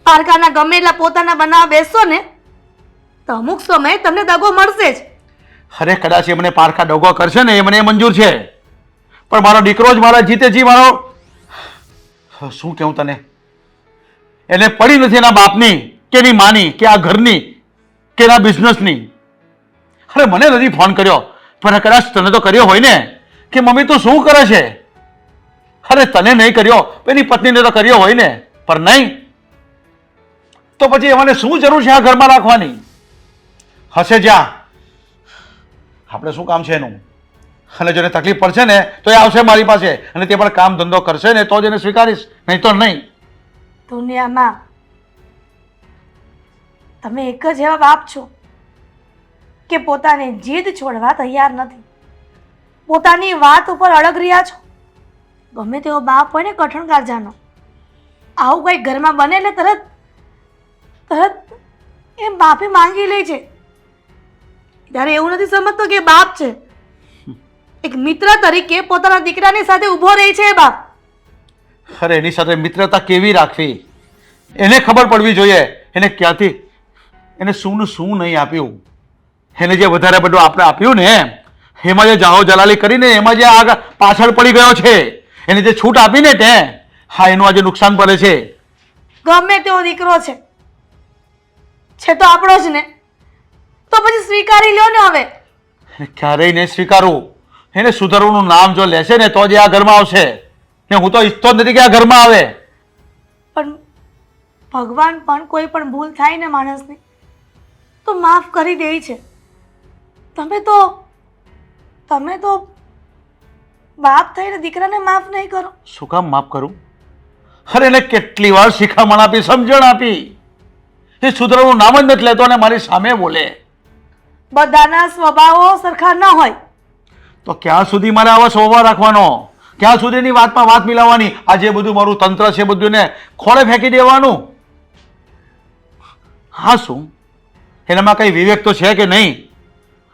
પારકાના ગમે એટલા પોતાના બનાવવા બેસશો ને તો અમુક સમયે તમને દગો મળશે જ.
અરે કદાચ એ મને પારખા ડગો કરશે ને એ મને મંજૂર છે, પણ મારો દીકરો જ મારા જીતે જી મારો શું કહું તને, એને પડી નથી એના બાપની કે એની માની કે આ ઘરની કે એના બિઝનેસની. અરે મને નથી ફોન કર્યો, પણ કદાચ તને તો કર્યો હોય ને કે મમ્મી તું શું કરે છે. અરે તને નહીં કર્યો, એની પત્નીને તો કર્યો હોય ને, પણ નહીં તો પછી એમને શું જરૂર છે આ ઘરમાં રાખવાની? હશે જ્યાં આપણે શું કામ છે એનું? અને જેને તકલીફ પડશે ને તો એ આવશે મારી પાસે અને તે પણ કામ ધંધો કરશે ને તો જ એને સ્વીકારીશ, નહીં તો નહીં.
દુનિયામાં તમે એક જ એવા બાપ છો કે પોતાની જીદ છોડવા તૈયાર નથી, પોતાની વાત ઉપર અડગ રહ્યા છો. ગમે તેવો બાપ હોય ને કઠણ કારજાનો, આવું કંઈક ઘરમાં બને એટલે તરત એ બાપે માંગી લે છે. ત્યારે એવું નથી સમજતો કે બાપ છે, એક મિત્ર તરીકે પોતાના દીકરાની સાથે ઊભો રહે છે એ બાપ.
અરે એની સાથે મિત્રતા કેવી રાખવી એને ખબર પડવી જોઈએ. એને ક્યાંથી એને શું ને શું નહીં આપ્યું, એને જે વધારે બધું આપણે આપ્યું ને એમાં જે જાહો જલાલી કરીને એમાં જે આગળ પાછળ પડી ગયો છે, એને જે છૂટ આપીને તે હા એનું આજે નુકસાન પડે છે.
ગમે તેવો દીકરો છે તો આપણો જ ને, તો પછી સ્વીકારી લ્યો ને. હવે
એને ક્યારેય નહીં સ્વીકારવું. એને સુધારવાનું નામ જો લેશે ને તો જ આ ઘરમાં આવશે, ને હું તો ઈચ્છતો જ નથી કે આ ઘરમાં આવે.
પણ ભગવાન પણ કોઈ પણ ભૂલ થાય ને માણસની તો માફ કરી દે છે. તમે તો બાપ થઈને દીકરાને માફ નહીં કરો.
શું કામ માફ કરું? અરે એને કેટલી વાર શિખામણ આપી, સમજણ આપી, એ સુધારવાનું નામ જ નથી લેતો અને મારી સામે બોલે.
બધાના સ્વભાવો સરખા ન હોય
તો ક્યાં સુધી મારે આવા સ્વભાવ રાખવાનો? ક્યાં સુધીની વાતમાં વાત મિલાવવાની? આ જે બધું મારું તંત્ર છે બધું ને ખોળે ફેંકી દેવાનું. હા શું એનામાં કઈ વિવેક તો છે કે નહીં?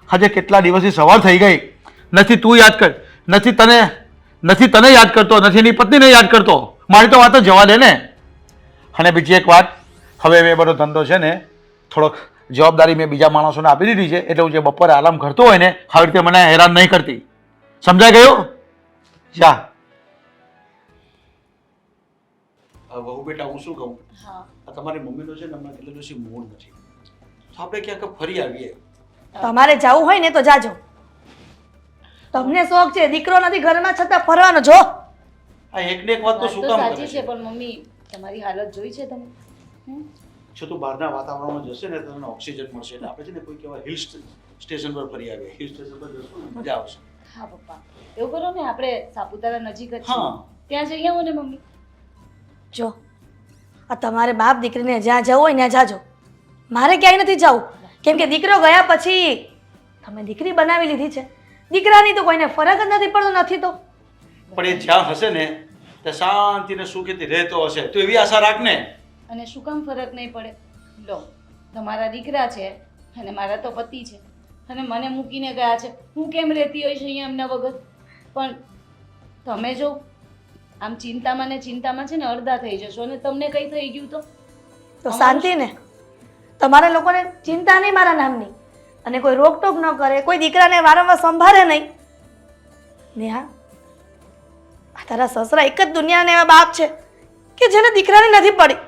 આજે કેટલા દિવસથી સવાર થઈ ગઈ, નથી તું યાદ કર, નથી તને યાદ કરતો, નથી એની પત્નીને યાદ કરતો, મારી તો વાત જ જવા દે ને. અને બીજી એક વાત, હવે મેં બધો ધંધો છે ને થોડોક જવાબદારી મેં બીજા માણસોને આપી દીધી છે, એટલે હું જે બપોરે આરામ કરતો હોય ને આવી રીતે મને હેરાન નહીં કરતી. સમજાઈ ગયું? જા. બહુ બેટા, હું શું કહું, આ તમારી મમ્મીનો છે ને હમણાં કેટલો દિવસથી મૂડ નથી, તો આપણે ક્યાંક ફરી આવીએ.
તમારે જવું હોય ને તો જાજો. તમને શોખ છે, દીકરો નથી ઘરમાં છતાં ફરવાનો. જો
આ એકને એક વાત તો શું કામ
સાચી
કરે
છે
છે?
પણ મમ્મી તમારી હાલત જોઈ છે તમે?
જો તું બહારના વાતાવરણમાં જશે ને તો તને ઓક્સિજન મળશે, એટલે આપણે છે ને કોઈ કેવા હિલ સ્ટેશન પર ફરી આવીએ. હિલ સ્ટેશન પર જશું ને મજા આવશે.
હા પપ્પા, એવું કરો ને, આપણે સાપુતારા નજીક જ છે,
હા.
ત્યાં જઈ આવો ને મમ્મી.
જો આ તમારે બાપ દીકરીને જ્યાં જવું હોય ત્યાં જાજો. મારે ક્યાંય નથી જવું, કેમ કે દીકરો ગયા પછી તમે દીકરી બનાવી લીધી છે. દીકરાની તો કોઈને ફરક જ નથી પડતો. નથી તો
પણ એ જ્યાં હશે ને ત્યાં શાંતિને સુખેથી રહેતો હશે, તો એવી આશા રાખ ને.
અને શું કામ ફરક નહીં પડે? લો, તમારા દીકરા છે અને મારા તો પતિ છે, અને મને મૂકીને ગયા છે. હું કેમ રહેતી હોઈશ અહીંયા એમના વગર? પણ તમે જો આમ ચિંતામાં ને ચિંતામાં છે ને અડધા થઈ જશો, અને તમને કઈ થઈ ગયું
તો શાંતિ ને. તમારા લોકોને ચિંતા નહીં મારા નામની, અને કોઈ રોકટોક ન કરે, કોઈ દીકરાને વારંવાર સંભાળે નહીં. ને હા, આ તારા સસરા એક જ દુનિયાના એવા બાપ છે કે જેને દીકરાની નથી પડી.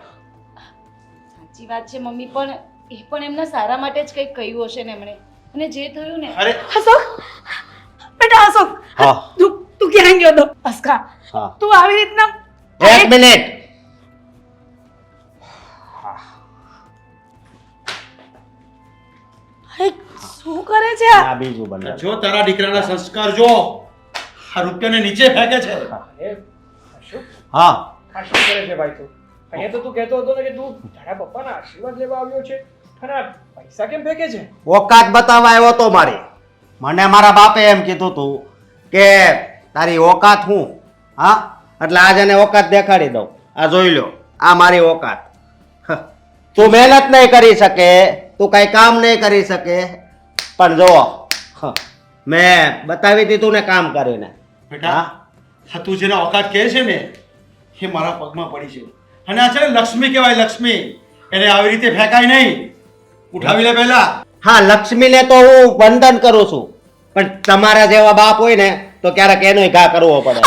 સાચી વાત છે મમ્મી, પણ એ પણ એમના સારા માટે જ કંઈક કહ્યું હશે ને એમણે, અને જે થયું ને.
અરે
અશોક, બેટા અશોક,
હા.
તું ક્યાં ગયો તો? અસ્કા,
હા.
તું આવી રીતના
1 મિનિટ.
અરે, શું કરે છે આ?
આ બીજું બને.
જો તારા દીકરાના સંસ્કાર જો, આ રૂપિયાને નીચે ફેંકે છે.
એ અશોક,
હા.
આ શું કરે છે ભાઈ તું? અહીંયા તો તું કહેતો હતો ને કે તું તારા પપ્પાના આશીર્વાદ લેવા આવ્યો છે, અને આ પૈસા કેમ ફેંકે છે?
ઓકાત બતાવવા આવ્યો તો મારી. મને મારા બાપે એમ કીધું તું કે તારી ઓકાત હું. હા, એટલે આજે એને ઓકાત દેખાડી દઉં. આ જોઈ લો, આ મારી ઓકાત. હ. તું મહેનત નહીં કરી શકે, તું કઈ કામ નહીં કરી શકે, પણ જો હ, મેં બતાવી દીધું ને કામ કરીને.
બેટા,
હા.
હા, તું જેને ઓકાત કહે છે ને એ મારા પગમાં પડી છે. અને આ છે ને લક્ષ્મી કહેવાય, લક્ષ્મી. એને આવી રીતે ફેંકાય નહીં. ઉઠાવી લે પહેલા.
હા, લક્ષ્મીને તો હું વંદન કરું છું, પણ તમારા જેવા બાપ હોય ને તો ક્યારેક એનોય ઘા કરવો પડે.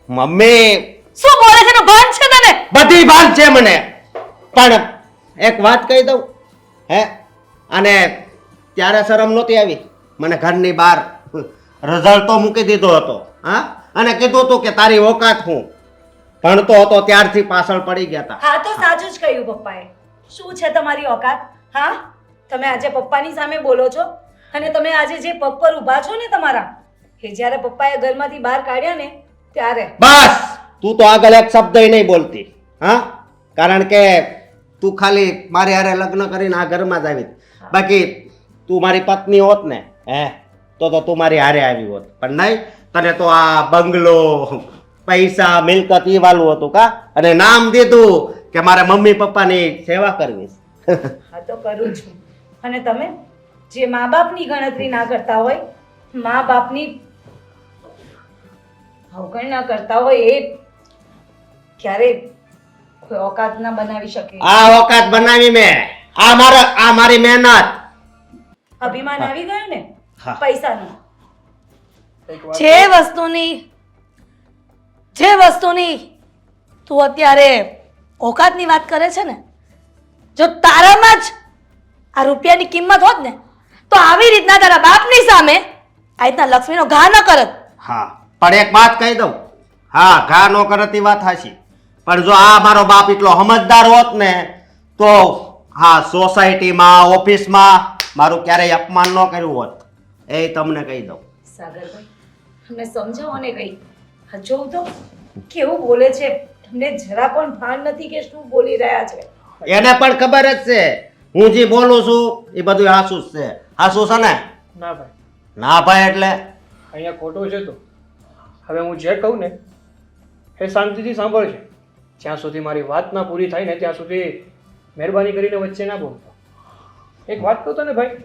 મમ્મી,
શું બોલે છે? એનો ભાન છે તને?
બધી ભાન છે મને, પણ એક વાત કહી દઉં. હે, અને ત્યારે શરમ નહોતી આવી. મને ઘરની બહાર રઝળતો મૂકી દીધો હતો. હા, અને કીધું હતું કે તારી ઓકાત હું. ભણતો હતો ત્યારથી પાછળ પડી ગયા હતા.
હા, તો સાચું જ કહ્યું પપ્પાએ. શું છે તમારી ઓકાત? હા, તમે આજે પપ્પાની સામે બોલો છો, અને તમે આજે જે પગ પર ઊભા છો ને તમારા, કે જ્યારે પપ્પાએ ઘરમાંથી બહાર કાઢ્યા ને ત્યારે.
બસ, તું તો આગળ એક શબ્દ નહીં બોલતી. હા, કારણ કે તું ખાલી મારી હારે લગ્ન કરીને આ ઘરમાં જ આવી. બાકી તું મારી પત્ની હોત ને, હે, તો તું મારી હારે આવી હોત. પણ નહીં, તને તો આ બંગલો, પૈસા, મિલકત ઈ વાલું હતું કા, અને નામ દીધું કે મારે મમ્મી પપ્પાની સેવા કરવી.
હા, તો કરું છું. અને તમે જે મા બાપની ગણતરી ના કરતા હોય, મા બાપની અવગણના કરતા હોય, એ ક્યારે કોઈ ઓકાત ના બનાવી શકે.
આ ઓકાત બનાવી મેં. આ મારી મહેનત.
અભિમાન આવી ગયું ને
હા.
પૈસાનું.
એક વાત
જે વસ્તુની તું અત્યારે ઓકાતની વાત કરે છે ને, જો તારામાં જ આ રૂપિયાની કિંમત હોત ને તો આવી રીતના તારા બાપની સામે આ રીતના લક્ષ્મીનો ઘા ન કરત.
હા, પણ એક વાત કહી દઉં. હા, ઘા નો કરતી વાત હાચી, પણ જો આ મારો બાપ એટલો સમજદાર હોત ને તો હા, સોસાયટીમાં, ઓફિસમાં મારું ક્યારેય અપમાન ન કર્યું હોત. એ તમને કહી દઉં.
સાગરભાઈ, તમને સમજાવો ને કઈ. હા, જોઉં તો કેવું બોલે છે, તમને જરા પણ ભાન નથી કે શું બોલી રહ્યા છે.
એને પણ ખબર જ છે હું જે બોલું છું એ બધું હાસું જ છે. હાસું છે ને?
ના ભાઈ,
ના ભાઈ એટલે
અહીંયા ખોટું છે. તો હવે હું જે કહું ને એ શાંતિથી સાંભળજે. જ્યાં સુધી મારી વાત ના પૂરી થાય ને ત્યાં સુધી મહેરબાની કરીને વચ્ચે ના બોલતો. એક વાત કહું તને ભાઈ,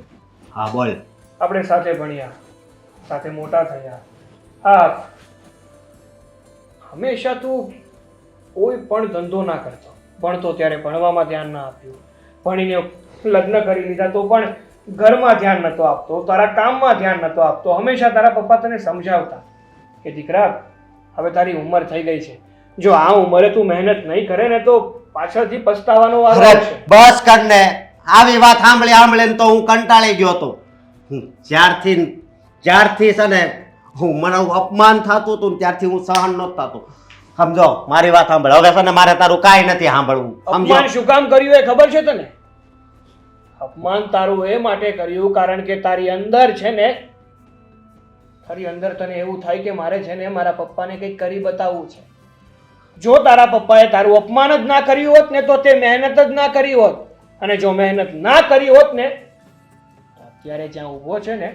હા બોલ.
આપણે સાથે ભણ્યા, સાથે મોટા થયા. આ હંમેશા તું કોઈ પણ ધંધો ના કરતો, ભણતો ત્યારે ભણવામાં ધ્યાન ના આપ્યું, ભણીને લગ્ન કરી લીધા તો પણ ઘરમાં ધ્યાન નહોતો આપતો, તારા કામમાં ધ્યાન નહોતો આપતો. હંમેશા તારા પપ્પા તને સમજાવતા કે દીકરા હવે તારી ઉંમર થઈ ગઈ છે, જો આ ઉંમરે તું મહેનત નહીં કરે ને તો પાછળથી પસ્તાવાનો વારો
અરે
આવશે.
બસ કર ને, આવી વાત સાંભળીને તો હું કંટાળી ગયો હતો. જ્યારથી છે ને મને અપમાન થતું હતું ને ત્યારથી હું સહન નહોતો થતો. સમજો મારી વાત સાંભળ. હવે છે ને મારે તારું કાંઈ નથી સાંભળવું. સમજો?
અપમાન શું કામ કર્યું એ ખબર છે તને? અપમાન તારું એ માટે કર્યું કારણ કે તારી અંદર છે ને, તારી અંદર તને એવું થાય કે મારે છે ને મારા પપ્પાને કંઈક કરી બતાવવું છે. જો તારા પપ્પાએ તારું અપમાન જ ના કર્યું હોત ને તો તે મહેનત જ ના કરી હોત, અને જો મહેનત ના કરી હોત ને તો અત્યારે જ્યાં ઊભો છે ને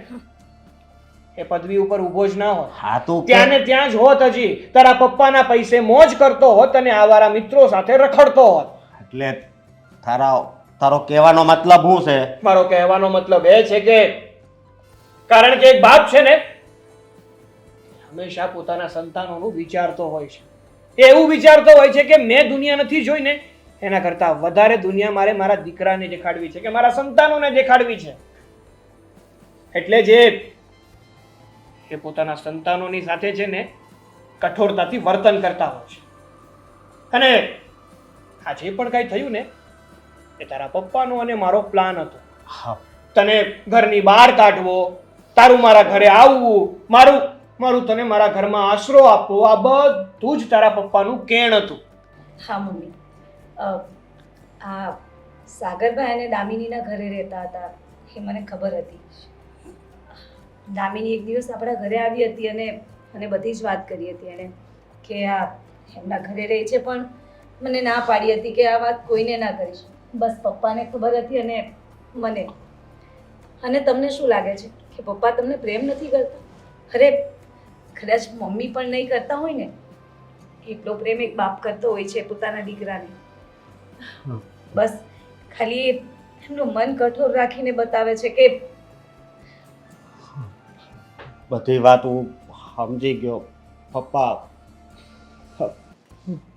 એ પદવી ઉપર ઊભો જ ના હોત.
હા તું
ત્યાં ને ત્યાં જ હોત, હજી તારા પપ્પાના પૈસે મોજ કરતો હોત અને આવારા મિત્રો સાથે રખડતો હોત.
એટલે તારો કહેવાનો મતલબ શું છે?
મારો કહેવાનો મતલબ એ છે કે કારણ કે એક બાપ છે ને હંમેશા પોતાના સંતાનોનું વિચારતો હોય છે. એ એવું વિચારતો હોય છે કે મેં દુનિયા નથી જોઈ ને એના કરતા વધારે દુનિયા મારે મારા દીકરાને દેખાડવી છે, કે મારા સંતાનોને દેખાડવી છે. એટલે જે એ પોતાના સંતાનોની સાથે છે ને કઠોરતાથી વર્તન કરતા હોય છે. અને આ જે પણ કાંઈ થયું ને એ તારા પપ્પાનો અને મારો પ્લાન હતો.
હા,
તને ઘરની બહાર કાઢવો, તારું મારા ઘરે આવવું, મારું તને મારા ઘરમાં આશરો આપવો, આ બધું જ તારા પપ્પાનું કેણ હતું.
હા મમ્મી, આ સાગરભાઈ અને દામિનીના ઘરે રહેતા હતા એ મને ખબર હતી. દામિની એક દિવસ આપણા ઘરે આવી હતી અને મને બધી જ વાત કરી હતી એણે કે આ એમના ઘરે રહે છે, પણ મને ના પાડી હતી કે આ વાત કોઈને ના કરીશ. બસ પપ્પાને ખબર હતી અને મને. અને તમને શું લાગે છે કે પપ્પા તમને પ્રેમ નથી કરતા? અરે કદાચ મમ્મી પણ નહીં કરતા હોય ને એટલો પ્રેમ એક બાપ કરતો હોય છે પોતાના દીકરાને. બસ ખાલી એમનું મન કઠોર રાખીને બતાવે છે કે
બધી વાત હું સમજી ગયો. પપ્પા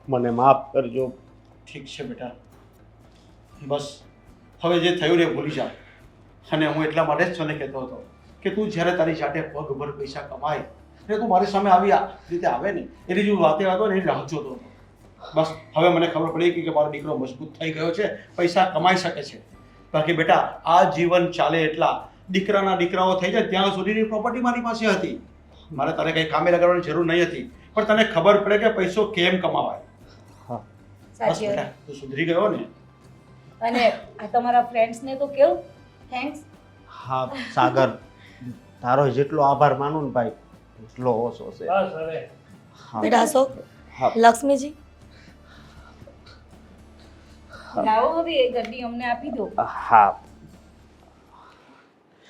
મને માફ કરજો.
ઠીક છે બેટા, બસ હવે જે થયું ને એ ભૂલી જા. અને હું એટલા માટે જ તને કહેતો હતો કે તું જ્યારે તારી જાતે પગભર પૈસા કમાય ને તું મારી સામે આવી આ રીતે આવે ને એની જે વાતે વાતો ને એની રાહ જોતો હતો. બસ હવે મને ખબર પડી ગઈ કે મારો દીકરો મજબૂત થઈ ગયો છે, પૈસા કમાઈ શકે છે. બાકી બેટા આ જીવન ચાલે એટલા દીકરાઓ થઈ જાય ત્યાં સુધીની પ્રોપર્ટી મારી પાસે હતી. મારે તારે કંઈ કામે લગાડવાની જરૂર નહીં હતી, પણ તને ખબર પડે કે પૈસો કેમ કમાવાય. બસ
સાચી વાત.
બેટા તું સુધરી ગયો ને.
અને આ તમારા ફ્રેન્ડ્સને તો કેવું થેન્ક્સ.
હા સાગર, તારો જેટલો આભાર માનું ને ભાઈ એટલો ઓછો છે.
બસ હવે
હા.
બેટા અશોક,
હા.
લક્ષ્મીજી લાવો હવે એ ગड्डी અમને આપી દો.
હા